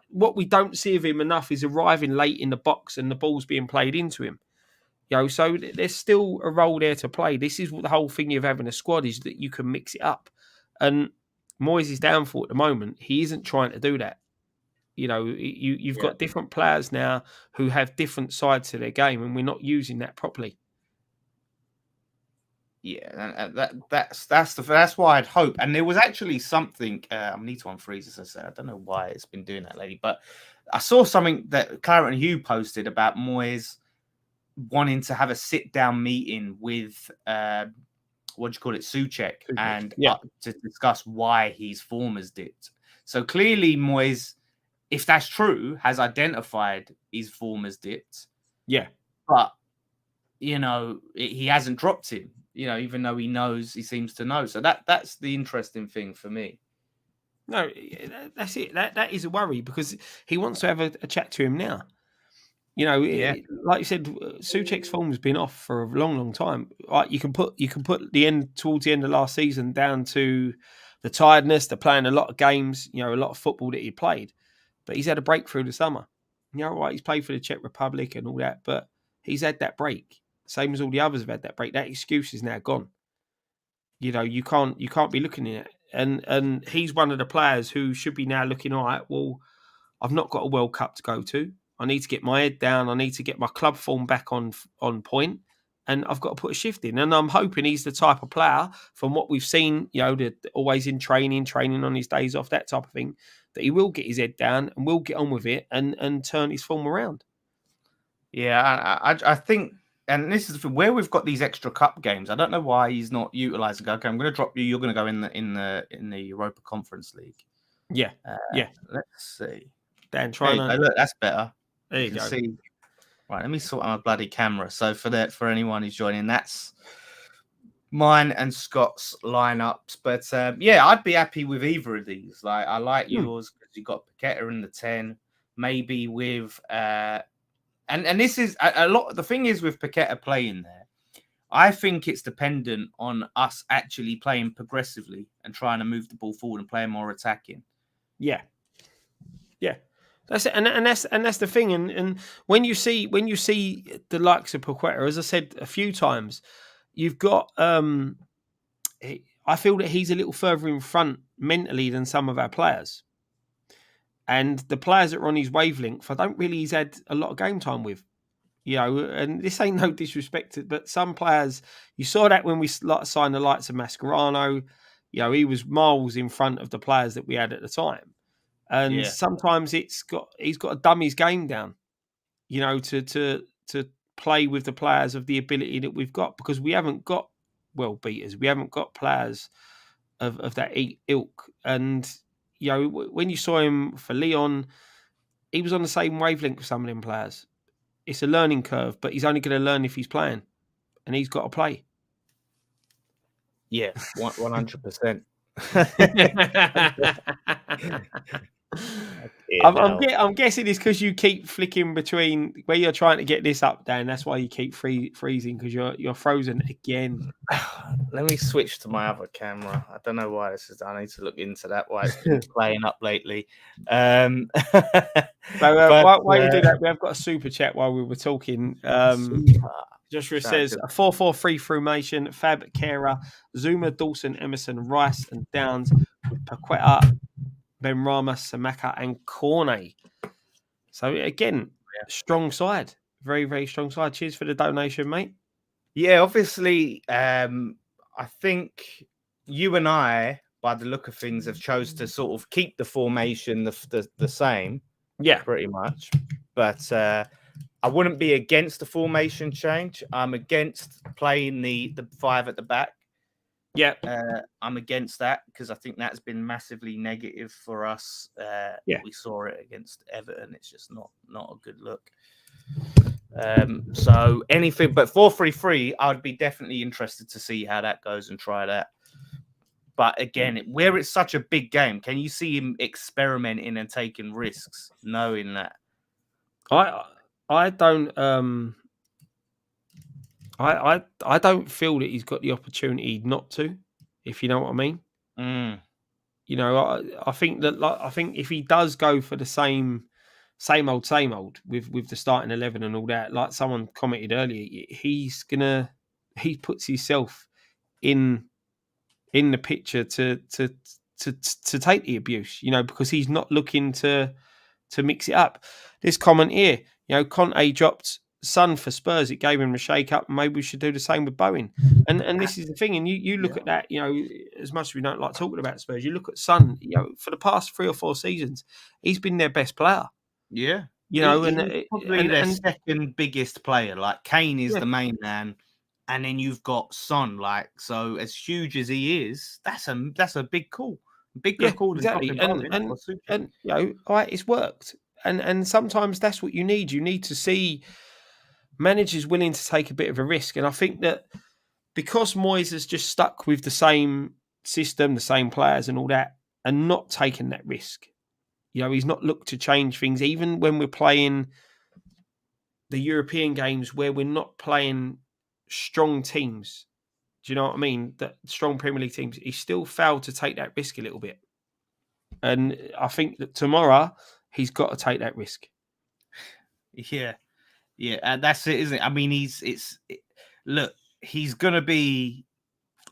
What we don't see of him enough is arriving late in the box and the ball's being played into him. So there's still a role there to play. This is what the whole thing of having a squad is, that you can mix it up. And Moyes' downfall at the moment, he isn't trying to do that. You've got different players now who have different sides to their game, and we're not using that properly. Yeah, that's why I'd hope. And there was actually something. I need to unfreeze this. I said I don't know why it's been doing that lately, but I saw something that Claret and Hugh posted about Moyes wanting to have a sit-down meeting with what do you call it, Souček, and to discuss why his form has dipped. So clearly, Moyes, if that's true, has identified his form has dipped. Yeah, but he hasn't dropped him. Even though he seems to know. So that's the interesting thing for me. No, that's it. That is a worry because he wants to have a chat to him now. Like you said, Souček's form has been off for a long, long time. Right, you can put the end towards the end of last season down to the tiredness, to playing a lot of games, a lot of football that he played. But he's had a break through the summer. Right, he's played for the Czech Republic and all that, but he's had that break, same as all the others have had that break. That excuse is now gone. You can't be looking at it, and he's one of the players who should be now looking, all right, well, I've not got a World Cup to go to. I need to get my head down. I need to get my club form back on point, and I've got to put a shift in. And I'm hoping he's the type of player, from what we've seen, always in training on his days off, that type of thing, that he will get his head down and will get on with it and turn his form around. Yeah, I think, and this is where we've got these extra cup games. I don't know why he's not utilizing. Okay, I'm going to drop you. You're going to go in the Europa Conference League. Yeah, Let's see. Dan, try and look. That's better. There you go. See. Right, let me sort out my bloody camera. So for anyone who's joining, that's mine and Scott's lineups. But I'd be happy with either of these. Like, I like yours because you got Pochettino in the 10, maybe with and this is a lot. The thing is with Pochettino playing there, I think it's dependent on us actually playing progressively and trying to move the ball forward and playing more attacking. Yeah. That's it, and that's the thing. And when you see the likes of Pochettino, as I said a few times, you've got. I feel that he's a little further in front mentally than some of our players, and the players that are on his wavelength, he's had a lot of game time with. And this ain't no disrespect, but some players, you saw that when we signed the likes of Mascherano, he was miles in front of the players that we had at the time. And sometimes he's got to dumb his game down, to play with the players of the ability that we've got, because we haven't got world beaters. We haven't got players of that ilk. And, when you saw him for Lyon, he was on the same wavelength with some of them players. It's a learning curve, but he's only going to learn if he's playing, and he's got to play. Yeah, 100%. I'm guessing it's because you keep flicking between where you're trying to get this up, Dan. That's why you keep freezing, because you're frozen again. Let me switch to my other camera. I don't know why this is. I need to look into that. Why it's been playing up lately. While you do that, we have got a super chat while we were talking. Joshua says a 4-4-3 formation: Fab, Kera, Zuma, Dawson, Emerson, Rice, and Downs with Paqueta, Benrahma, Samaka, and Cornet. So again, strong side, very, very strong side. Cheers for the donation, mate. Yeah, obviously, I think you and I, by the look of things, have chose to sort of keep the formation the same. Yeah, pretty much. But I wouldn't be against the formation change. I'm against playing the 5 at the back. Yeah, I'm against that because I think that's been massively negative for us. We saw it against Everton. It's just not a good look. So anything but 4-3-3, I would be definitely interested to see how that goes and try that. But again, where it's such a big game, can you see him experimenting and taking risks, knowing that? I don't. I don't feel that he's got the opportunity not to, if you know what I mean. I think that I think if he does go for the same old with the starting 11 and all that, like someone commented earlier, he puts himself in the picture to take the abuse, because he's not looking to mix it up. This comment here, Conte dropped Son for Spurs, it gave him a shake-up. Maybe we should do the same with Bowen. And this is the thing. And you look at that, as much as we don't like talking about Spurs, you look at Son, for the past 3 or 4 seasons, he's been their best player. Yeah. He's probably their second biggest player. Like Kane is the main man. And then you've got Son, so as huge as he is, that's a big call. Bigger call exactly. than and all right, it's worked. And sometimes that's what you need. You need to see managers willing to take a bit of a risk. And I think that because Moyes has just stuck with the same system, the same players and all that, and not taken that risk, he's not looked to change things, even when we're playing the European games where we're not playing strong teams. Do you know what I mean? That strong Premier League teams, he still failed to take that risk a little bit. And I think that tomorrow he's got to take that risk. Yeah, and that's it, isn't it? I mean, he's gonna be.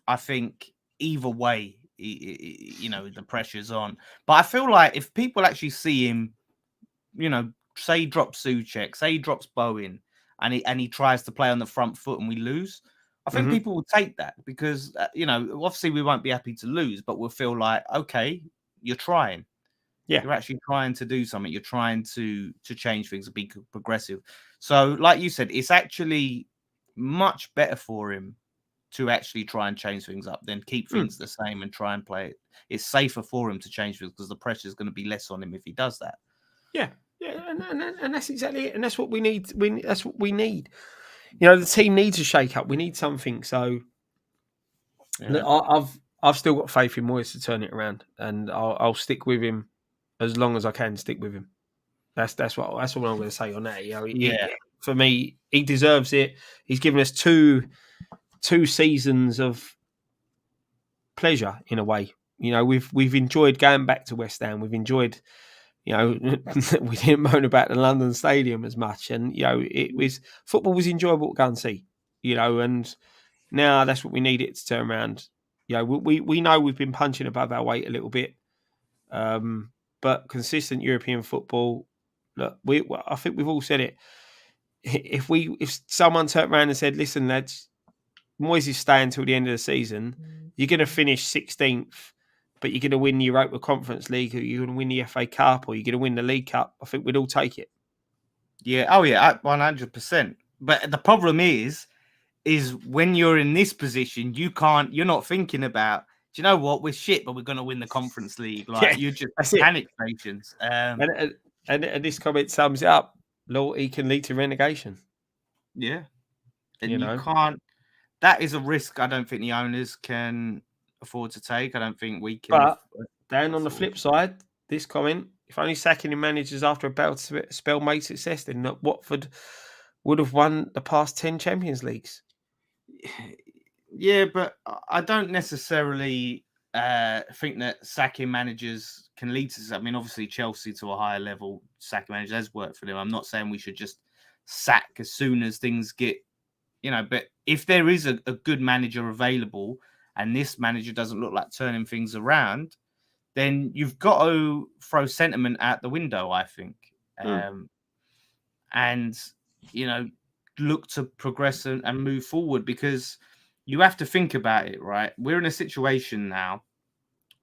I think either way, the pressure's on. But I feel like if people actually see him, say he drops Souček, say he drops Bowen, and he tries to play on the front foot and we lose, I think people will take that because, obviously we won't be happy to lose, but we'll feel like, okay, you're trying. Yeah. You're actually trying to do something. You're trying to change things and be progressive. So, like you said, it's actually much better for him to actually try and change things up than keep things the same and try and play it. It's safer for him to change things because the pressure is going to be less on him if he does that. Yeah, and that's exactly it. And that's what we need. That's what we need. The team needs a shake up. We need something. So I've still got faith in Moyes to turn it around, and I'll stick with him as long as I can. Stick with him. That's what I'm going to say on that. For me, he deserves it. He's given us two seasons of pleasure in a way. We've enjoyed going back to West Ham. We've enjoyed. We didn't moan about the London Stadium as much, and football was enjoyable to go and see. And now that's what we need it to turn around. We know we've been punching above our weight a little bit, but consistent European football. Look, I think we've all said it. If someone turned around and said, "Listen, lads, Moyes is staying until the end of the season. You're going to finish 16th, but you're going to win the Europa Conference League, or you're going to win the FA Cup, or you're going to win the League Cup," I think we'd all take it. Yeah. Oh, yeah. 100%. But the problem is when you're in this position, you're not thinking about, do you know what? We're shit, but we're going to win the Conference League. You're just panic stations. And this comment sums it up. Loyalty can lead to relegation. Yeah. And you can't. That is a risk I don't think the owners can afford to take. I don't think we can. But then on the flip side, this comment, if only sacking in managers after a bad spell made success, then Watford would have won the past 10 Champions Leagues. Yeah, but I don't necessarily think that sacking managers can lead to. I mean, obviously Chelsea to a higher level, sacking managers has worked for them. I'm not saying we should just sack as soon as things get, but if there is a good manager available and this manager doesn't look like turning things around, then you've got to throw sentiment out the window, I think. And, look to progress and move forward, because you have to think about it, right? We're in a situation now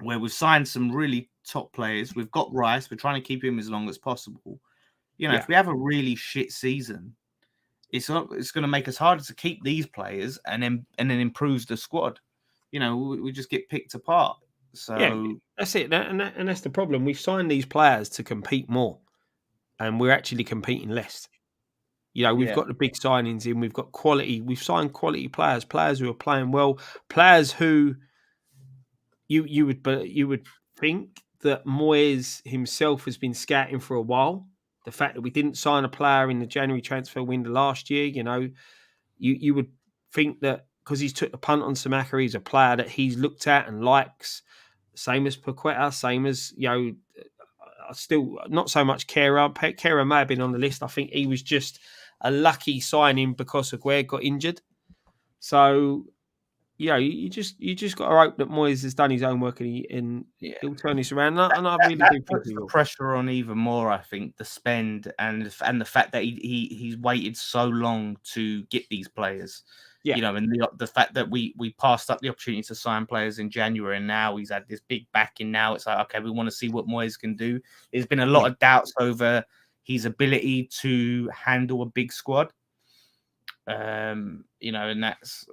where we've signed some really top players. We've got Rice. We're trying to keep him as long as possible. If we have a really shit season, it's going to make us harder to keep these players and then improve the squad. We just get picked apart. So that's it. And that's the problem. We've signed these players to compete more, and we're actually competing less. We've got the big signings in. We've got quality. We've signed quality players who are playing well, players who you would think that Moyes himself has been scouting for a while. The fact that we didn't sign a player in the January transfer window last year, you would think that because he's took the punt on Samaka, he's a player that he's looked at and likes. Same as Pochettino, same as, still not so much Kera. Kera may have been on the list. I think he was just a lucky signing because Aguero got injured. So, you just got to hope that Moyes has done his own work and he'll turn this around. And I really do think puts he the will. pressure on even more. I think the spend and the fact that he's waited so long to get these players. Yeah. And the fact that we passed up the opportunity to sign players in January, and now he's had this big backing. Now it's like, okay, we want to see what Moyes can do. There's been a lot of doubts over his ability to handle a big squad. And that's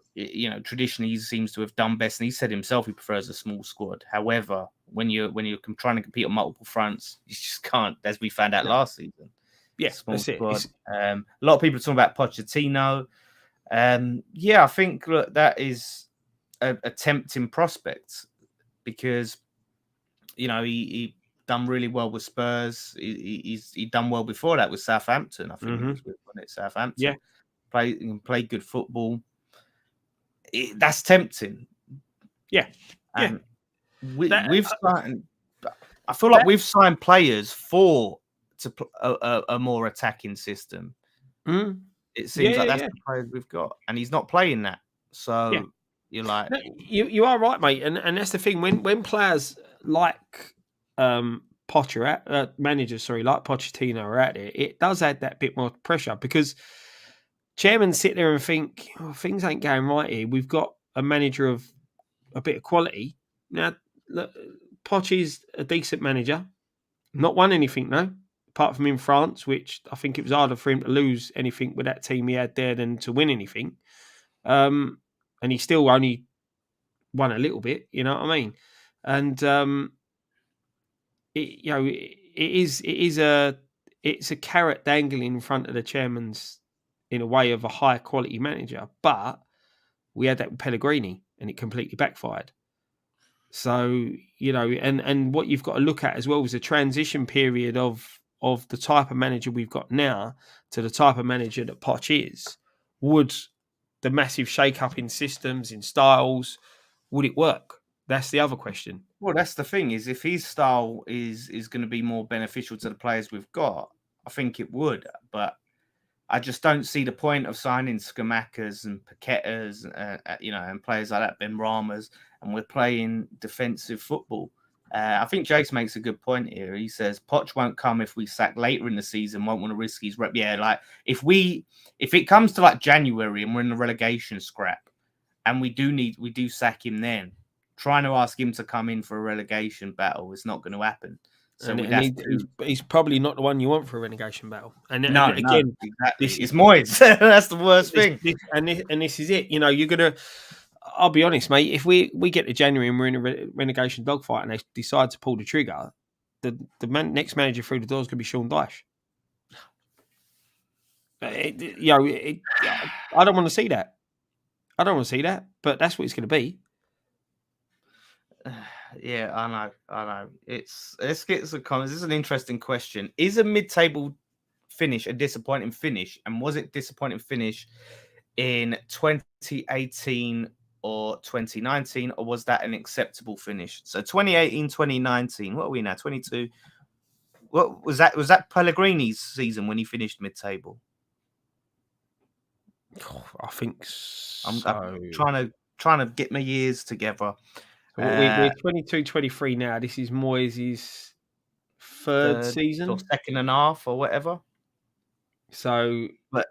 traditionally he seems to have done best, and he said himself he prefers a small squad. However, when you're trying to compete on multiple fronts, you just can't, as we found out last season. Yeah, small squad. A lot of people are talking about Pochettino. I think that is a tempting prospect because he done really well with Spurs. He's done well before that with Southampton. I think he was with Southampton. Yeah. Play good football. That's tempting. Yeah. And we've signed. I feel like we've signed players to a more attacking system. It seems like that's the players we've got, and he's not playing that. So you're like, you are right, mate. And that's the thing when players like managers, like Pochettino are at it does add that bit more pressure because chairmen sit there and think, things ain't going right here. We've got a manager of a bit of quality. Now, look, Poch is a decent manager. Not won anything, though, apart from in France, which I think it was harder for him to lose anything with that team he had there than to win anything. And he still only won a little bit, you know what I mean? And it's a carrot dangling in front of the chairman's in a way of a high quality manager, but we had that with Pellegrini and it completely backfired. So, and what you've got to look at as well is a transition period of the type of manager we've got now to the type of manager that Poch is. Would the massive shake-up in systems, in styles, would it work? That's the other question. Well, that's the thing is if his style is going to be more beneficial to the players we've got, I think it would. But I just don't see the point of signing Scamacas and Paquetas, and players like that, Ben Ramas, and we're playing defensive football. I think Jace makes a good point here. He says Poch won't come if we sack later in the season, won't want to risk his rep. Yeah, like if it comes to like January and we're in the relegation scrap and we do sack him then, trying to ask him to come in for a relegation battle is not going to happen. So he's probably not the one you want for a relegation battle. And again, exactly. It's Moyes. That's the worst thing. This is it. You're gonna. I'll be honest, mate. If we get to January and we're in a relegation dogfight and they decide to pull the trigger, the next manager through the door is going to be Sean Dyche. I don't want to see that. But that's what it's going to be. Yeah, I know. Let's get some comments. This is an interesting question. Is a mid-table finish a disappointing finish? And was it disappointing finish in 2018 or 2019, or was that an acceptable finish? So 2018, 2019. What are we now? 22. What was that? Was that Pellegrini's season when he finished mid-table? I think so. I'm trying to get my years together. We're 22-23 now. This is Moyes' third season. Or second and a half or whatever. So, but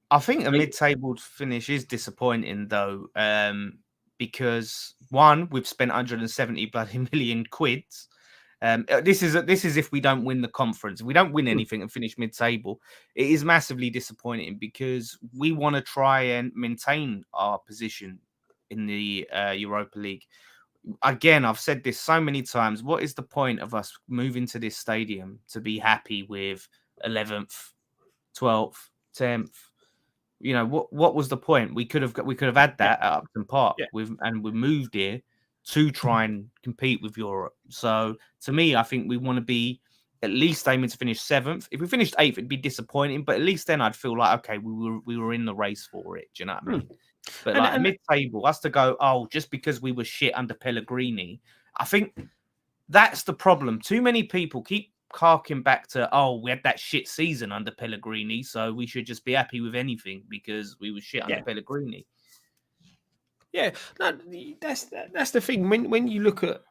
I think a mid-table finish is disappointing though, because one, we've spent 170 bloody million quid. This is if we don't win the conference. If we don't win anything and finish mid-table, it is massively disappointing because we want to try and maintain our position in the Europa League. Again, I've said this so many times. What is the point of us moving to this stadium to be happy with 11th, 12th, 10th? What was the point? We could have had that at Upton Park. We moved here to try and compete with Europe. So to me, I think we want to be at least aiming to finish 7th. If we finished 8th, it'd be disappointing, but at least then I'd feel like, okay, we were in the race for it. Do you know what I mean? But like mid-table, us to go, just because we were shit under Pellegrini, I think that's the problem. Too many people keep harking back to, we had that shit season under Pellegrini, so we should just be happy with anything because we were shit under Pellegrini. Yeah, no, that's the thing. When you look at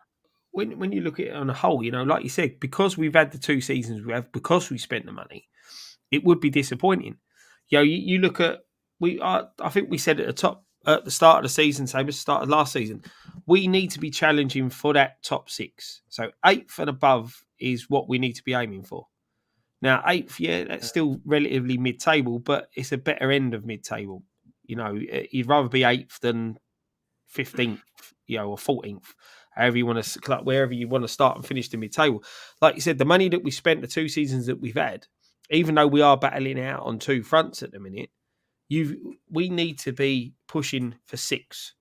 when you look at it on a whole, like you said, because we've had the 2 seasons we have, because we spent the money, it would be disappointing. You look at I think we said at the start of the season, same as the start of last season, we need to be challenging for that top 6. So 8th and above is what we need to be aiming for. Now 8th, yeah, that's still relatively mid-table, but it's a better end of mid-table. You'd rather be 8th than 15th, or 14th, however you want to, wherever you want to start and finish the mid-table. Like you said, the money that we spent the 2 seasons that we've had, even though we are battling out on 2 fronts at the minute, we need to be pushing for 6.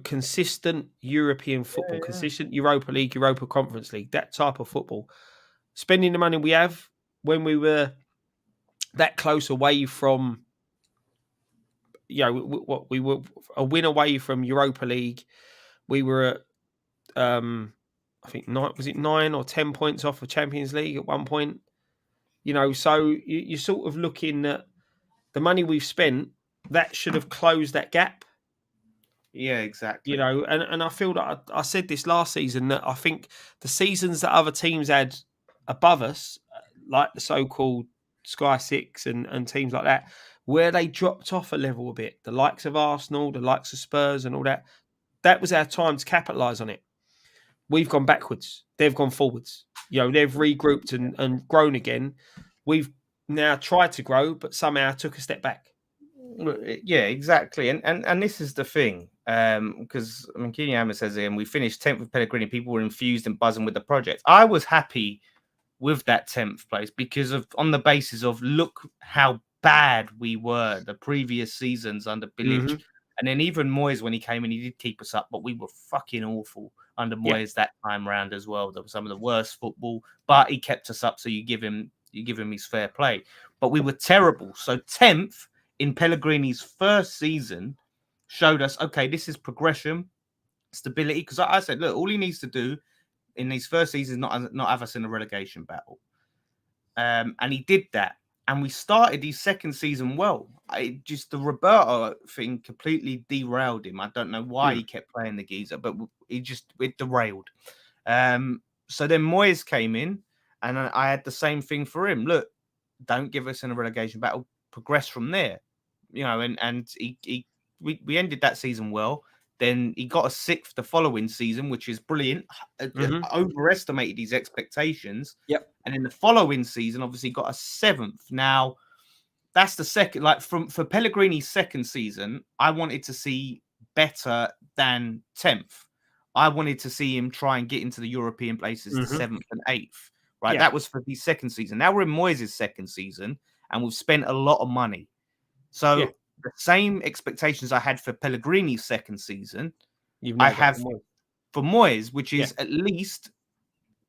Consistent European football, consistent Europa League, Europa Conference League, that type of football. Spending the money we have when we were that close away from, we were a win away from Europa League. We were at, I think, was it 9 or 10 points off of Champions League at one point? So you're sort of looking at the money we've spent, that should have closed that gap. Yeah, exactly. And I feel that I said this last season, that I think the seasons that other teams had above us, like the so-called Sky Six and teams like that, where they dropped off a level a bit, the likes of Arsenal, the likes of Spurs and all that was our time to capitalise on it. We've gone backwards. They've gone forwards. They've regrouped and grown again. We've now tried to grow, but somehow took a step back. Yeah, exactly. And this is the thing. Because Kiyama says here, and we finished 10th with Pellegrini. People were infused and buzzing with the project. I was happy with that 10th place because on the basis of look how bad we were the previous seasons under Bilic. Mm-hmm. And then even Moyes, when he came in, he did keep us up, but we were fucking awful under Moyes that time round as well. There was some of the worst football, but he kept us up, so you give him his fair play. But we were terrible. So 10th in Pellegrini's first season showed us, okay, this is progression, stability. Because I said, look, all he needs to do in his first season is not have us in a relegation battle. And he did that. And we started his second season well. The Roberto thing completely derailed him. I don't know why he kept playing the geezer, but it derailed. So then Moyes came in, and I had the same thing for him. Look, don't give us in a relegation battle. Progress from there, And we ended that season well. Then he got a 6th the following season, which is brilliant. Overestimated his expectations. Yep. And in the following season, obviously got a 7th. Now, that's the second. Like for Pellegrini's second season, I wanted to see better than 10th. I wanted to see him try and get into the European places, the 7th and 8th. Right, that was for his second season. Now we're in Moyes' second season, and we've spent a lot of money. So the same expectations I had for Pellegrini's second season, I have for Moyes, which is at least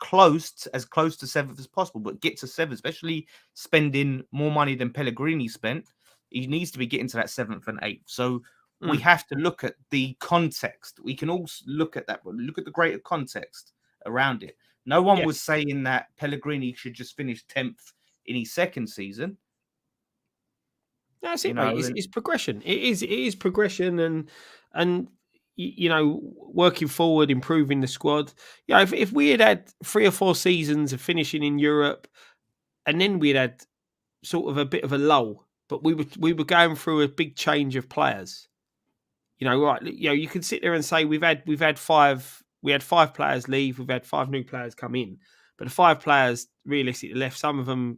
as close to 7th as possible, but get to 7th, especially spending more money than Pellegrini spent. He needs to be getting to that 7th and 8th. So we have to look at the context. We can also look at that, but look at the greater context around it. No one was saying that Pellegrini should just finish 10th in his second season. That's it, mate. It's progression. It is progression, and working forward, improving the squad. If we had 3 or 4 seasons of finishing in Europe, and then we'd had sort of a bit of a lull, but we were going through a big change of players. You can sit there and say we had 5 players leave, we've had 5 new players come in, but the 5 players realistically left. Some of them,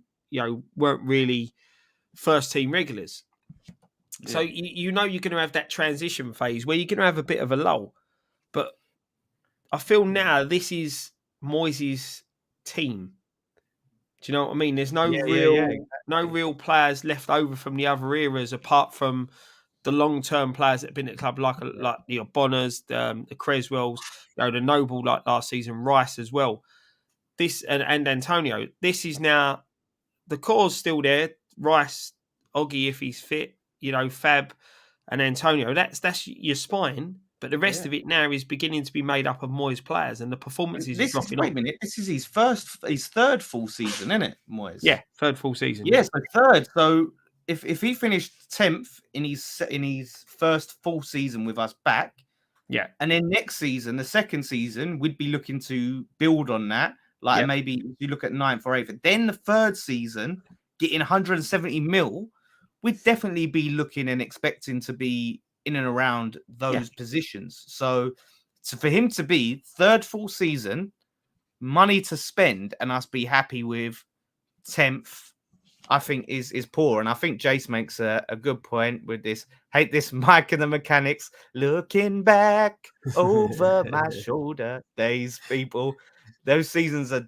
weren't really first team regulars. So you're going to have that transition phase where you're going to have a bit of a lull. But I feel now this is Moyes' team. Do you know what I mean? There's no real players left over from the other eras apart from the long-term players that have been at the club, like the Bonners, the Creswells, the Noble, like last season, Rice as well. This and Antonio. This is now the core's still there. Rice, Oggy if he's fit, Fab and Antonio. That's your spine. But the rest of it now is beginning to be made up of Moyes players, and the performances are dropping off. Wait a minute, this is his third full season, isn't it, Moyes? Yeah, third full season. Yes, the third. So if he finished 10th in his first full season with us back, and then next season, the second season, we'd be looking to build on that. Like maybe if you look at 9th or 8th, then the third season, getting 170 mil, we'd definitely be looking and expecting to be in and around those positions. So for him to be third full season, money to spend, and us be happy with 10th, I think is poor. And I think Jace makes a good point with this. Hate this Mike and the Mechanics looking back over my shoulder. These people, those seasons are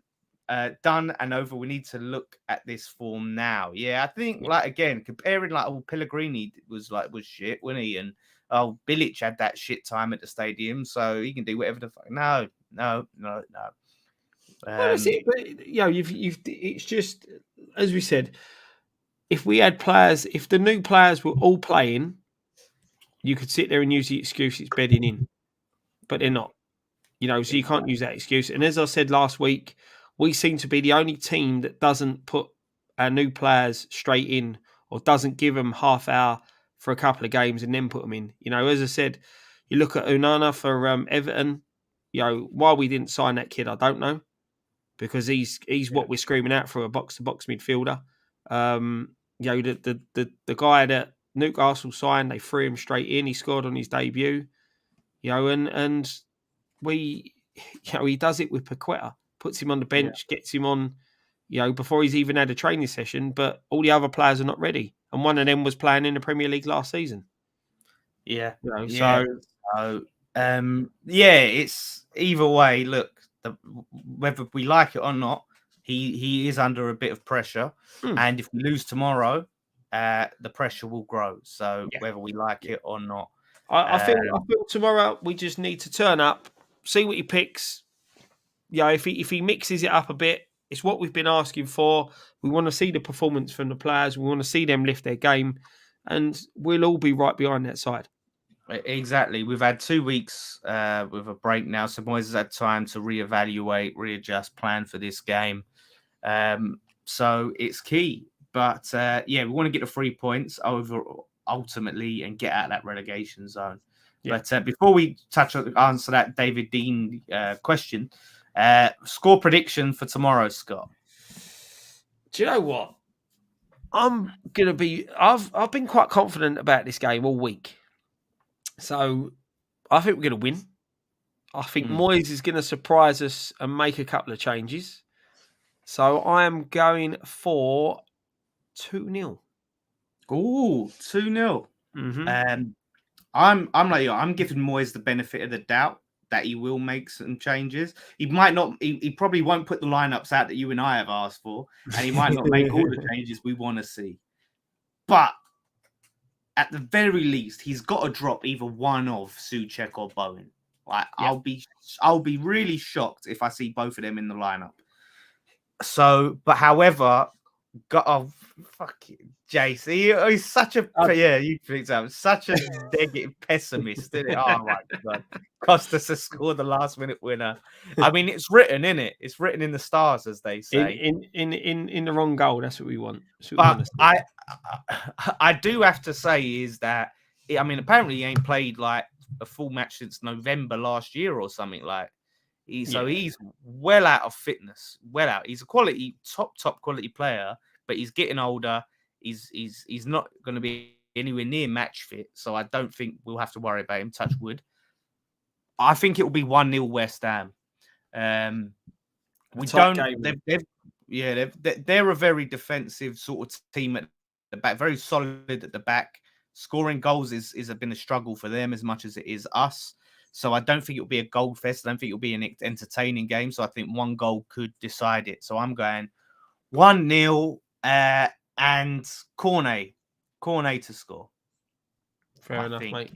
done and over. We need to look at this form now. Yeah, I think like again, comparing like Pellegrini was shit, wasn't he? And Bilic had that shit time at the stadium, so he can do whatever the fuck. No. Well, that's it. But it's just as we said. If we had players, if the new players were all playing, you could sit there and use the excuse it's bedding in, but they're not. So you can't use that excuse. And as I said last week, we seem to be the only team that doesn't put our new players straight in or doesn't give them half hour for a couple of games and then put them in. As I said, you look at Onana for Everton. Why we didn't sign that kid, I don't know, because he's what we're screaming out for, a box-to-box midfielder. The guy that Newcastle signed, they threw him straight in. He scored on his debut. And we, he does it with Pochettino, puts him on the bench, gets him on, before he's even had a training session. But all the other players are not ready, and one of them was playing in the Premier League last season. It's either way. Look, whether we like it or not, he is under a bit of pressure, and if we lose tomorrow, the pressure will grow. So whether we like it or not, I feel tomorrow we just need to turn up, see what he picks. If he mixes it up a bit, it's what we've been asking for. We want to see the performance from the players. We want to see them lift their game, and we'll all be right behind that side. Exactly. We've had 2 weeks with a break now, so Moyes has had time to reevaluate, readjust, plan for this game. So it's key. But we want to get the 3 points over ultimately and get out of that relegation zone. But before we answer that David Dean question, score prediction for tomorrow, Scott. Do you know what? I'm gonna be. I've been quite confident about this game all week. So I think we're going to win. I think Moyes is going to surprise us and make a couple of changes. So I am going for 2-0. Ooh, 2-0. I'm like you. I'm giving Moyes the benefit of the doubt that he will make some changes. He might not. He probably won't put the lineups out that you and I have asked for, and he might not make all the changes we want to see. But at the very least, he's got to drop either one of Souček or Bowen. I'll be really shocked if I see both of them in the lineup. So, but however, fuck you, Jace. He's such a you think so. Such a negative pessimist, isn't it? Oh my god, Costas has scored the last minute winner. I mean, it's written, isn't it? It's written in the stars, as they say. In the wrong goal. That's what we want. But I do have to say is that apparently he ain't played like a full match since November last year or something like. So he's well out of fitness. Well out. He's a top quality player, but he's getting older. He's not going to be anywhere near match fit. So I don't think we'll have to worry about him. Touch wood. I think it will be 1-0 West Ham. We don't. They're a very defensive sort of team at the back, very solid at the back. Scoring goals has been a struggle for them as much as it is us. So I don't think it'll be a goal fest. I don't think it'll be an entertaining game. So I think one goal could decide it. So I'm going 1-0 and Cornet to score. Fair enough, mate.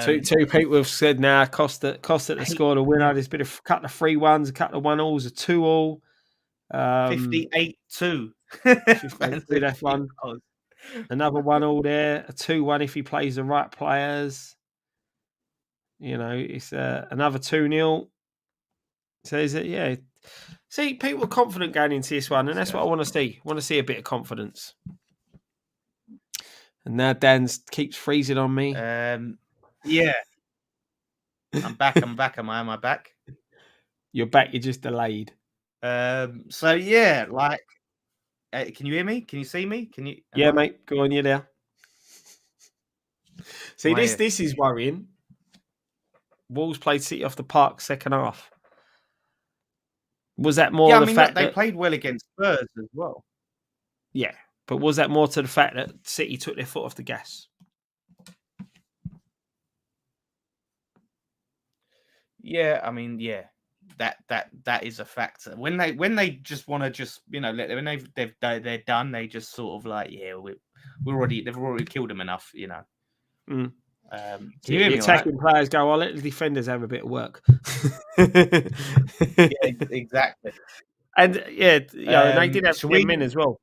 Two people have said now Costa to score the winner. There's been a couple of 3-1s, a couple of 1-alls, a 2-all. 58-2. That's one. Another 1-all there. A 2-1 if he plays the right players. It's another 2-0. So is it? See, people are confident going into this one, and that's what I want to see. I want to see a bit of confidence. And now Dan keeps freezing on me. Yeah. I'm back. Am I back? You're back. You're just delayed. So yeah, like, can you hear me? Can you see me? Can you? Yeah, mate. Go on, you there. See, Why? this is worrying. Wolves played City off the park second half. Was that more Yeah, the I mean, fact look, they that played well against Spurs as well. Yeah, but was that more to the fact that City took their foot off the gas? Yeah, I mean, yeah, that is a factor. When they just want to just when they're done, they just sort of like, yeah, they've already killed them enough, Mm. Can So you hear the me all right? attacking players go, I'll let the defenders have a bit of work. Yeah, exactly. And yeah, and they did have should 10 we? men as well.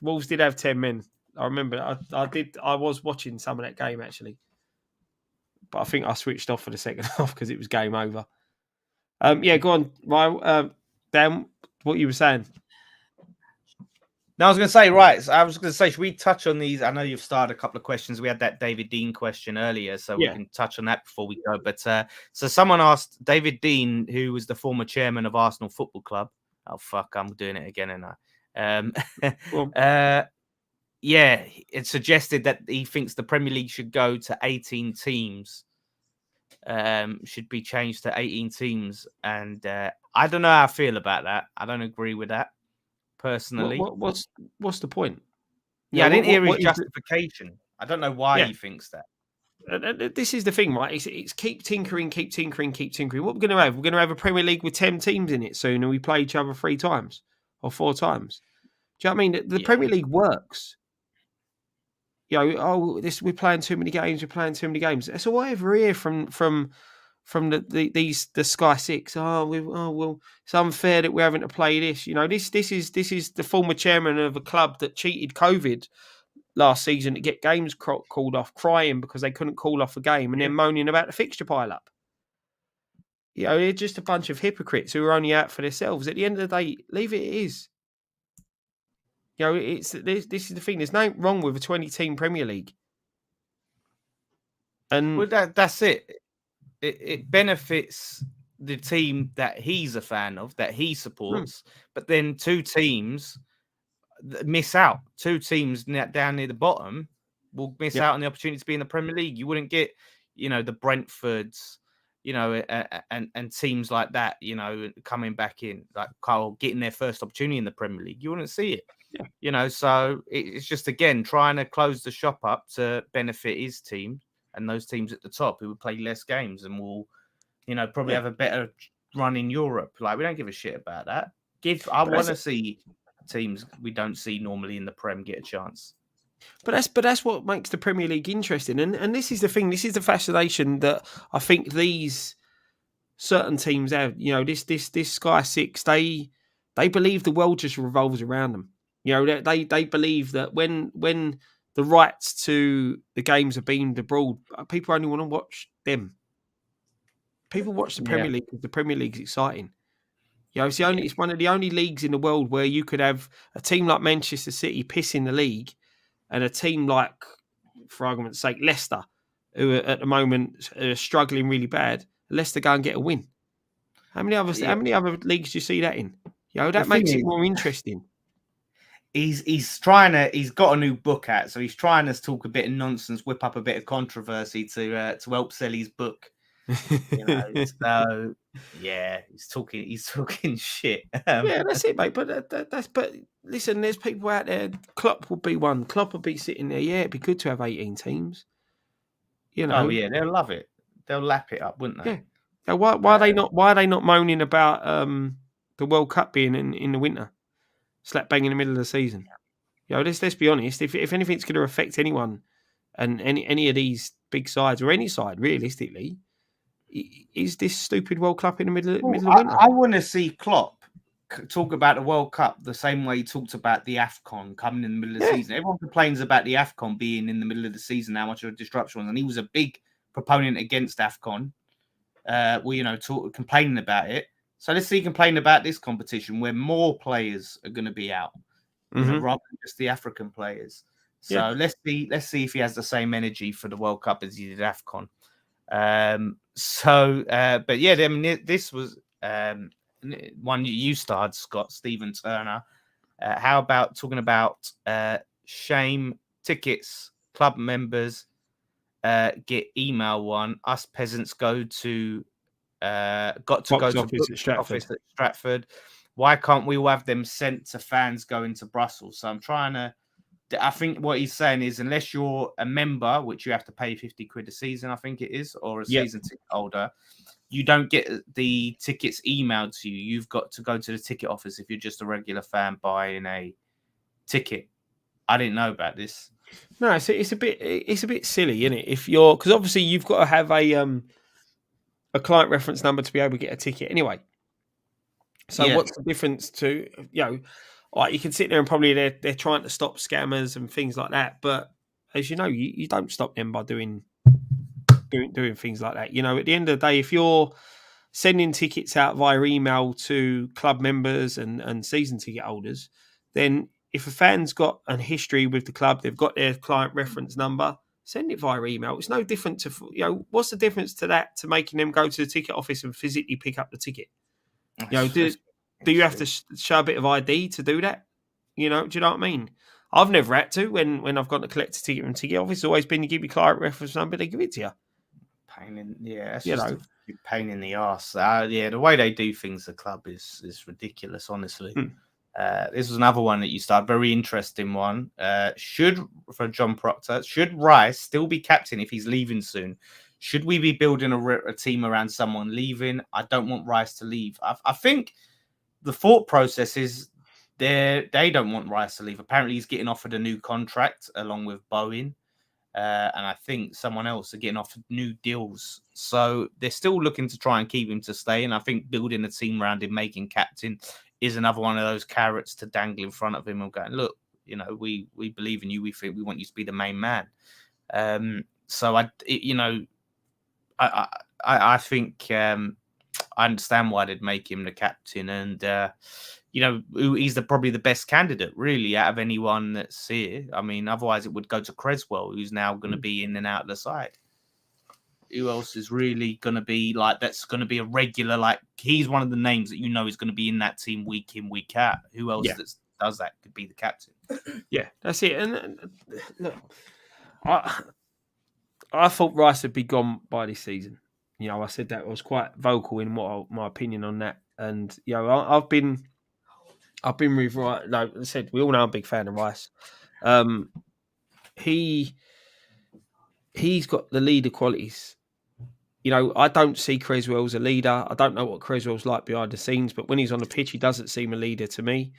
Wolves did have 10 men. I remember I was watching some of that game actually. But I think I switched off for the second half because it was game over. Yeah, go on, Ryan. Dan, what you were saying? No, I was going to say, right. So I was going to say, should we touch on these? I know you've started a couple of questions. We had that David Dean question earlier, so we can touch on that before we go. But so someone asked David Dean, who was the former chairman of Arsenal Football Club. Oh fuck, I'm doing it again, and yeah, it suggested that he thinks the Premier League should go to 18 teams. Should be changed to 18 teams, and I don't know how I feel about that. I don't agree with that personally. What's the point? Yeah, I didn't hear his justification. I don't know why he thinks that. This is the thing, right? It's keep tinkering. What we're going to have? We're going to have a Premier League with 10 teams in it soon, and we play each other 3 times or 4 times. Do you know what I mean? The Premier League works. We're playing too many games. It's all over here from the Sky Six. Well, it's unfair that we're having to play this. This is the former chairman of a club that cheated COVID last season to get games called off, crying because they couldn't call off a game, and then moaning about the fixture pile up. They're just a bunch of hypocrites who are only out for themselves. At the end of the day, leave it as is. This is the thing. There's nothing wrong with a 20-team Premier League. And that's it. It benefits the team that he's a fan of, that he supports, but then 2 teams miss out. 2 teams down near the bottom will miss out on the opportunity to be in the Premier League. You wouldn't get, the Brentfords, and teams like that, coming back in, like Carl getting their first opportunity in the Premier League. You wouldn't see it. So it's just, again, trying to close the shop up to benefit his team and those teams at the top who would play less games and will, probably have a better run in Europe. Like, we don't give a shit about that. I want to see teams we don't see normally in the Prem get a chance. But that's what makes the Premier League interesting. And this is the thing. This is the fascination that I think these certain teams have. This Sky Six, they believe the world just revolves around them. They believe that when the rights to the games are beamed abroad, people only want to watch them. People watch the Premier League because the Premier League's exciting. It's one of the only leagues in the world where you could have a team like Manchester City pissing the league, and a team like, for argument's sake, Leicester, who are at the moment are struggling really bad. Leicester go and get a win. How many other leagues do you see that in? That makes it more interesting. He's got a new book out, so he's trying to talk a bit of nonsense, whip up a bit of controversy to help sell his book. So he's talking shit. That's it, mate. But listen, there's people out there. Klopp would be one. Klopp would be sitting there. Yeah, it'd be good to have 18 teams. Oh yeah, they'll love it. They'll lap it up, wouldn't they? Yeah. Why are they not? Why are they not moaning about the World Cup being in the winter, slap bang in the middle of the season? Let's be honest. If anything's going to affect anyone, and any of these big sides or any side, realistically, is this stupid World Cup in the middle of winter? I want to see Klopp talk about the World Cup the same way he talked about the AFCON coming in the middle of the season. Everyone complains about the AFCON being in the middle of the season, how much of a disruption was, and he was a big proponent against AFCON. Complaining about it. So let's see, complain about this competition where more players are going to be out, rather than just the African players. So let's see if he has the same energy for the World Cup as he did AFCON. But yeah, I mean, this was one you starred, Scott, Stephen Turner. How about talking about shame tickets, club members get email one, us peasants got to go to office at Stratford. Why can't we all have them sent to fans going to Brussels? So I'm trying to. I think what he's saying is, unless you're a member, which you have to pay 50 quid a season, I think it is, or a season ticket holder, you don't get the tickets emailed to you. You've got to go to the ticket office if you're just a regular fan buying a ticket. I didn't know about this. No, it's a bit silly, isn't it? If you're, because obviously you've got to have a client reference number to be able to get a ticket anyway. So what's the difference to, you can sit there and probably they're trying to stop scammers and things like that, but as you know, you don't stop them by doing things like that. At the end of the day, if you're sending tickets out via email to club members and season ticket holders, then if a fan's got a history with the club, they've got their client reference number, send it via email. It's no different to, what's the difference to that, to making them go to the ticket office and physically pick up the ticket? Do you have to show a bit of ID to do that? Do you know what I mean? I've never had to when I've got to collect a ticket from ticket office. It's always been to give you client reference number, they give it to you. That's just a pain in the arse. The way they do things, the club is ridiculous, honestly. This was another one that you started, very interesting one. For John Proctor, should Rice still be captain if he's leaving soon? Should we be building a team around someone leaving? I don't want Rice to leave. I think the thought process is they don't want Rice to leave. Apparently, he's getting offered a new contract along with Bowen. And I think someone else are getting offered new deals. So they're still looking to try and keep him to stay. And I think building a team around him, making captain, is another one of those carrots to dangle in front of him and going, look, we believe in you. We think we want you to be the main man. So I think I understand why they'd make him the captain, and he's probably the best candidate really out of anyone that's here. I mean, otherwise it would go to Creswell, who's now going to be in and out of the side. Who else is really going to be that's going to be a regular? He's one of the names that is going to be in that team week in, week out. Who else that does that could be the captain? Yeah, that's it. And look, I thought Rice would be gone by this season. I said that I was quite vocal in my opinion on that. And I've been with Rice. Like I said, we all know I'm a big fan of Rice. He's got the leader qualities. I don't see Creswell as a leader. I don't know what Creswell's like behind the scenes, but when he's on the pitch, he doesn't seem a leader to me.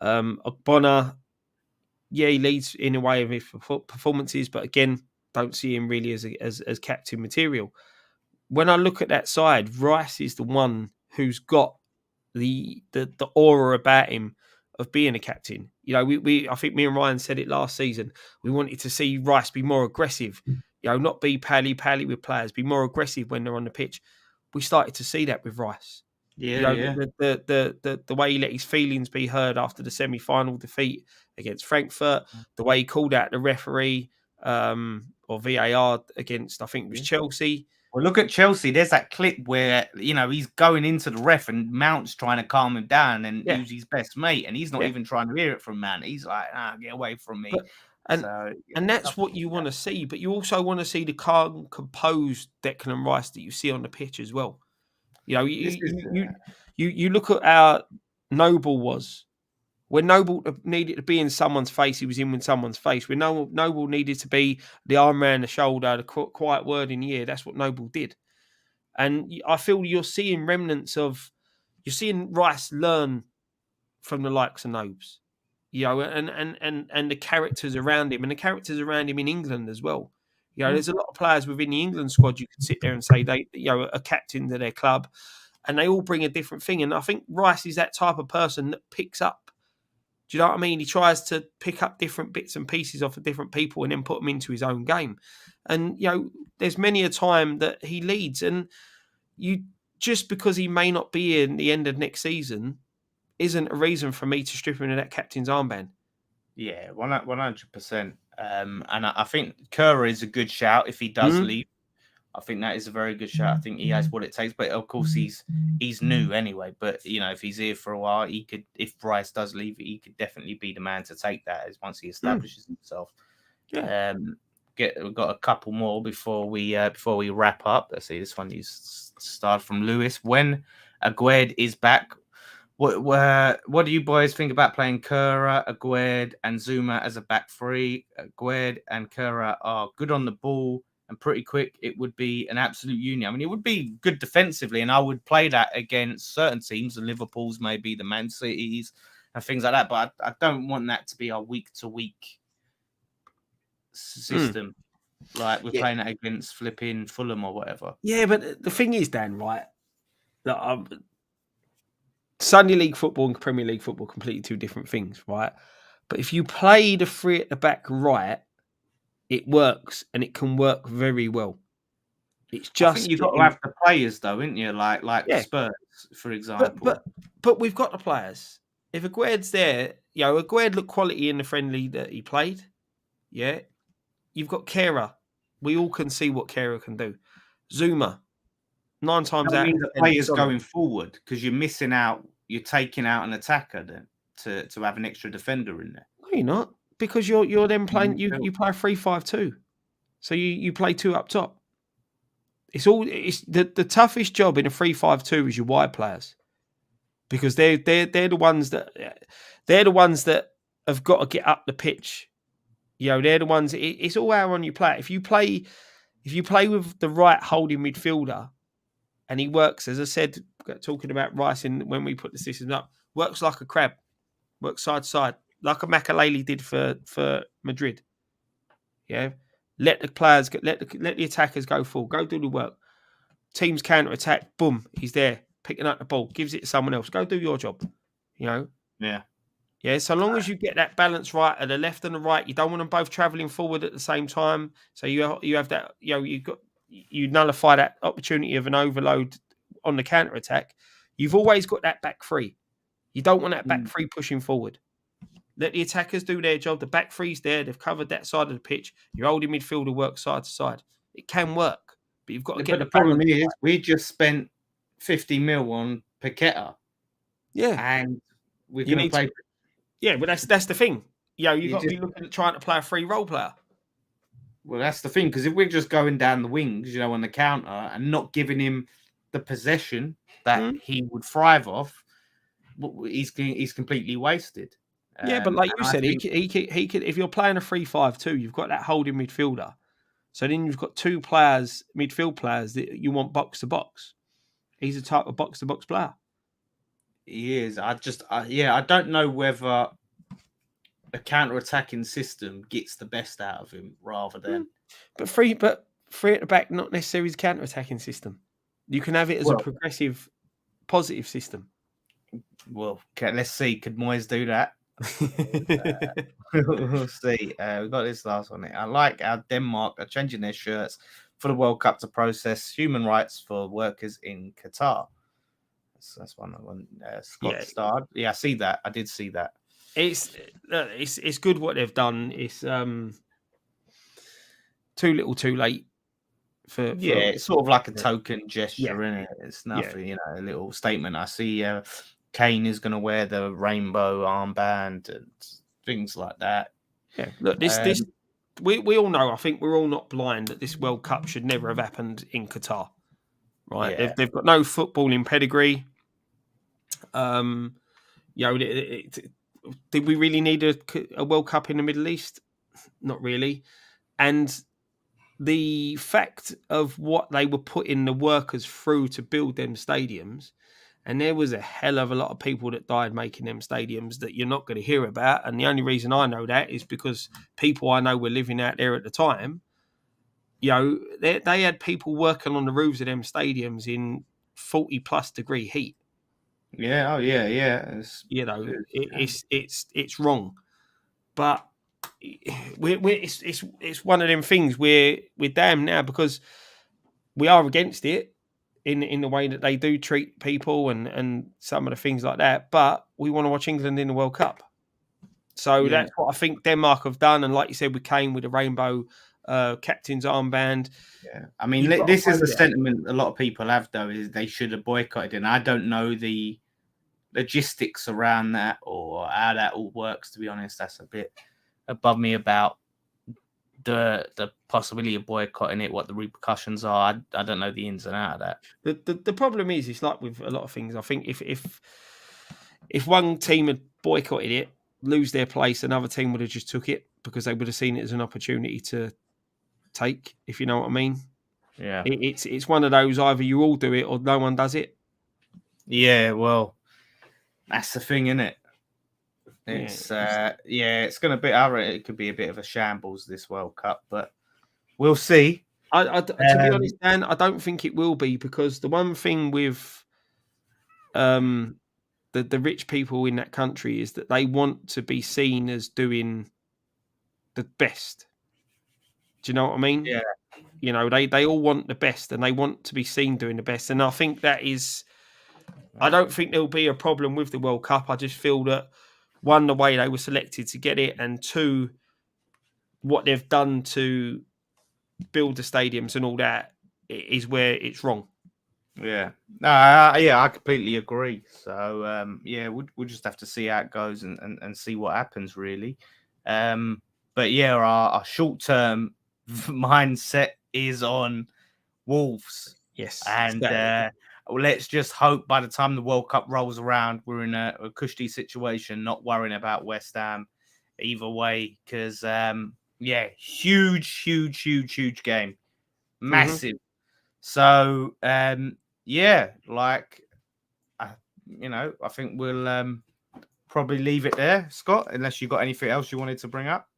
Bonner, he leads in a way of his performances, but again, don't see him really as captain material. When I look at that side, Rice is the one who's got the aura about him of being a captain. I think me and Ryan said it last season. We wanted to see Rice be more aggressive, not be pally with players, be more aggressive when they're on the pitch. We started to see that with Rice. The way he let his feelings be heard after the semi-final defeat against Frankfurt, the way he called out the referee or VAR against, I think it was Chelsea. Well, look at Chelsea. There's that clip where, he's going into the ref and Mount's trying to calm him down and use his best mate. And he's not even trying to hear it from Mount. He's like, get away from me. And that's what you want to see. But you also want to see the calm, composed Declan Rice that you see on the pitch as well. You look at how Noble was. When Noble needed to be in someone's face, he was in someone's face. When Noble needed to be the arm around the shoulder, the quiet word in the ear, that's what Noble did. And I feel you're seeing remnants of, you're seeing Rice learn from the likes of Nobes, and the characters around him, and the characters around him in England as well. There's a lot of players within the England squad you could sit there and say they, are captain to their club, and they all bring a different thing. And I think Rice is that type of person that picks up. Do you know what I mean? He tries to pick up different bits and pieces off of different people and then put them into his own game. And, there's many a time that he leads, and just because he may not be here in the end of next season isn't a reason for me to strip him of that captain's armband. Yeah, 100%. And I think Kerr is a good shout if he does leave. I think that is a very good shout. I think he has what it takes, but of course he's new anyway. But if he's here for a while, he could. If Bryce does leave, he could definitely be the man to take that as once he establishes himself. Yeah. We've got a couple more before we wrap up. Let's see, this one is started from Lewis. When Aguerd is back, what do you boys think about playing Kura, Aguerd, and Zuma as a back three? Aguerd and Kura are good on the ball and pretty quick. It would be an absolute union. I mean, it would be good defensively, and I would play that against certain teams, the Liverpools, maybe the Man Cities, and things like that. But I don't want that to be our week-to-week system. Like we're playing it against flipping Fulham or whatever. Yeah, but the thing is, Dan, right? That Sunday League football and Premier League football are completely two different things, right? But if you play the three at the back right, it works, and it can work very well. It's just I think you've got to have the players, though, isn't you? Like Spurs, for example. But we've got the players. If Aguerd's there, Aguerd looked quality in the friendly that he played. Yeah, you've got Kera. We all can see what Kera can do. Zuma, 9 times out. The players going forward because you're missing out. You're taking out an attacker then to have an extra defender in there. No, you're not, because you're then playing. You play a 3-5-2, so you play 2 up top. It's the toughest job in a 3-5-2 is your wide players, because they're the ones that have got to get up the pitch. They're the ones. It's all how on you play. If you play with the right holding midfielder, and he works, as I said, talking about Rice when we put the system up, works like a crab, works side to side, like a Makaleli did for Madrid. Yeah, let the players let the attackers go full, go do the work. Teams counter attack, boom, he's there picking up the ball, gives it to someone else. Go do your job. Yeah. So long as you get that balance right at the left and the right, you don't want them both travelling forward at the same time. So you have that. You nullify that opportunity of an overload on the counter attack. You've always got that back three. You don't want that back three pushing forward. Let the attackers do their job. The back three's there. They've covered that side of the pitch. Your holding midfielder works side to side. It can work, but you've got to get. But the problem is, we just spent 50 mil on Pochettino. Yeah, and we're going to play. Yeah, but that's the thing. You've got to be looking at trying to play a free role player. Well, that's the thing, because if we're just going down the wings, on the counter and not giving him the possession that he would thrive off, he's completely wasted. Yeah, but like you said, he could. If you're playing a 3-5-2, you've got that holding midfielder. So then you've got 2 players, midfield players that you want box to box. He's a type of box to box player. He is. I don't know whether a counter-attacking system gets the best out of him rather than. But free at the back, not necessarily a counter-attacking system. You can have it as a progressive, positive system. Well, let's see. Could Moyes do that? We'll see. We've got this last one. I like how Denmark are changing their shirts for the World Cup to process human rights for workers in Qatar. That's one Scott starred. Yeah, I see that. I did see that. It's good what they've done. It's too little, too late. It's sort of like a token gesture, isn't it? It's nothing, a little statement. I see Kane is going to wear the rainbow armband and things like that. Yeah, look, this we all know. I think we're all not blind that this World Cup should never have happened in Qatar. Right? Yeah. They've got no footballing pedigree. Did we really need a World Cup in the Middle East? Not really. And the fact of what they were putting the workers through to build them stadiums, and there was a hell of a lot of people that died making them stadiums that you're not going to hear about. And the only reason I know that is because people I know were living out there at the time. They had people working on the roofs of them stadiums in 40+ degree heat. Yeah. Oh, yeah. It's wrong, but it's one of them things we're damned now, because we are against it in the way that they do treat people and some of the things like that. But we want to watch England in the World Cup. So that's what I think Denmark have done. And like you said, with Kane with the rainbow captain's armband. Yeah, I mean, this is the sentiment a lot of people have, though, is they should have boycotted. And I don't know the logistics around that or how that all works, to be honest. That's a bit above me about the possibility of boycotting it, what the repercussions are. I don't know the ins and out of that. The problem is, it's like with a lot of things. I think if one team had boycotted it, lose their place, another team would have just took it because they would have seen it as an opportunity to take, if you know what I mean. Yeah, it's one of those, either you all do it or no one does it. Yeah, well, that's the thing, isn't it? It's it's going to be. It could be a bit of a shambles this World Cup, but we'll see. To be honest, Dan, I don't think it will be, because the one thing with the rich people in that country is that they want to be seen as doing the best. Do you know what I mean? Yeah. You know, they all want the best and they want to be seen doing the best. And I think that is, I don't think there'll be a problem with the World Cup. I just feel that, one, the way they were selected to get it, and two, what they've done to build the stadiums and all that is where it's wrong. Yeah. I completely agree. So, we'll just have to see how it goes and see what happens, really. But yeah, our short-term mindset is on Wolves. Yes. And let's just hope by the time the World Cup rolls around, we're in a cushy situation, not worrying about West Ham either way. Because, huge game. Massive. Mm-hmm. So, I think we'll probably leave it there, Scott, unless you got anything else you wanted to bring up.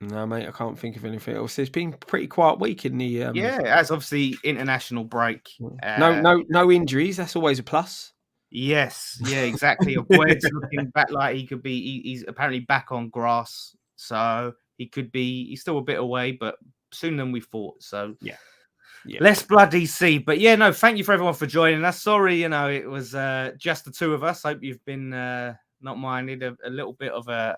No, mate, I can't think of anything else. It's been a pretty quiet week in the as obviously international break. No injuries. That's always a plus. Yes, exactly. Boyd's looking back like he could be. He's apparently back on grass, so he could be. He's still a bit away, but sooner than we thought. So yeah. Let's bloody see. But thank you for everyone for joining us. Sorry, it was just the two of us. Hope you've been not minded a little bit of a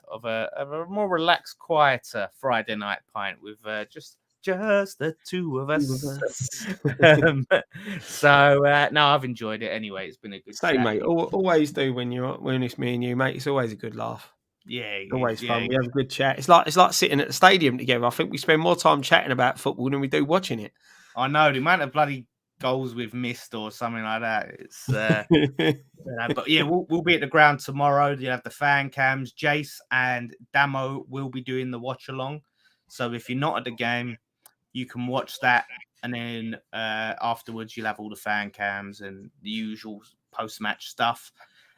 more relaxed, quieter Friday night pint with just the two of us. No, I've enjoyed it anyway. It's been a good Same, mate. Always do when it's me and you, mate. It's always a good laugh. Yeah, it's always fun. We have a good chat. It's like sitting at the stadium together. I think we spend more time chatting about football than we do watching it. I know the amount of bloody goals we've missed or something like that. It's but we'll be at the ground tomorrow. You'll have the fan cams. Jace and Damo will be doing the watch along. So if you're not at the game, you can watch that, and then afterwards you'll have all the fan cams and the usual post-match stuff.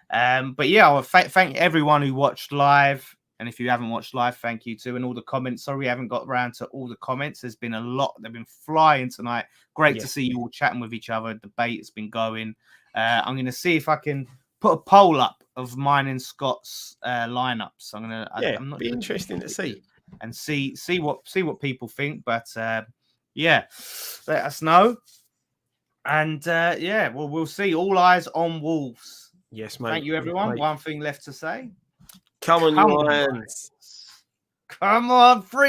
But I will thank everyone who watched live. And if you haven't watched live, thank you too. And all the comments. Sorry, we haven't got around to all the comments. There's been a lot. They've been flying tonight. Great to see you all chatting with each other. Debate has been going. I'm going to see if I can put a poll up of mine and Scott's lineups. I'm not interesting to see and see what people think. But let us know. And we'll see. All eyes on Wolves. Yes, mate. Thank you, everyone. Mate. One thing left to say. Come on, you Lions. Come on, free.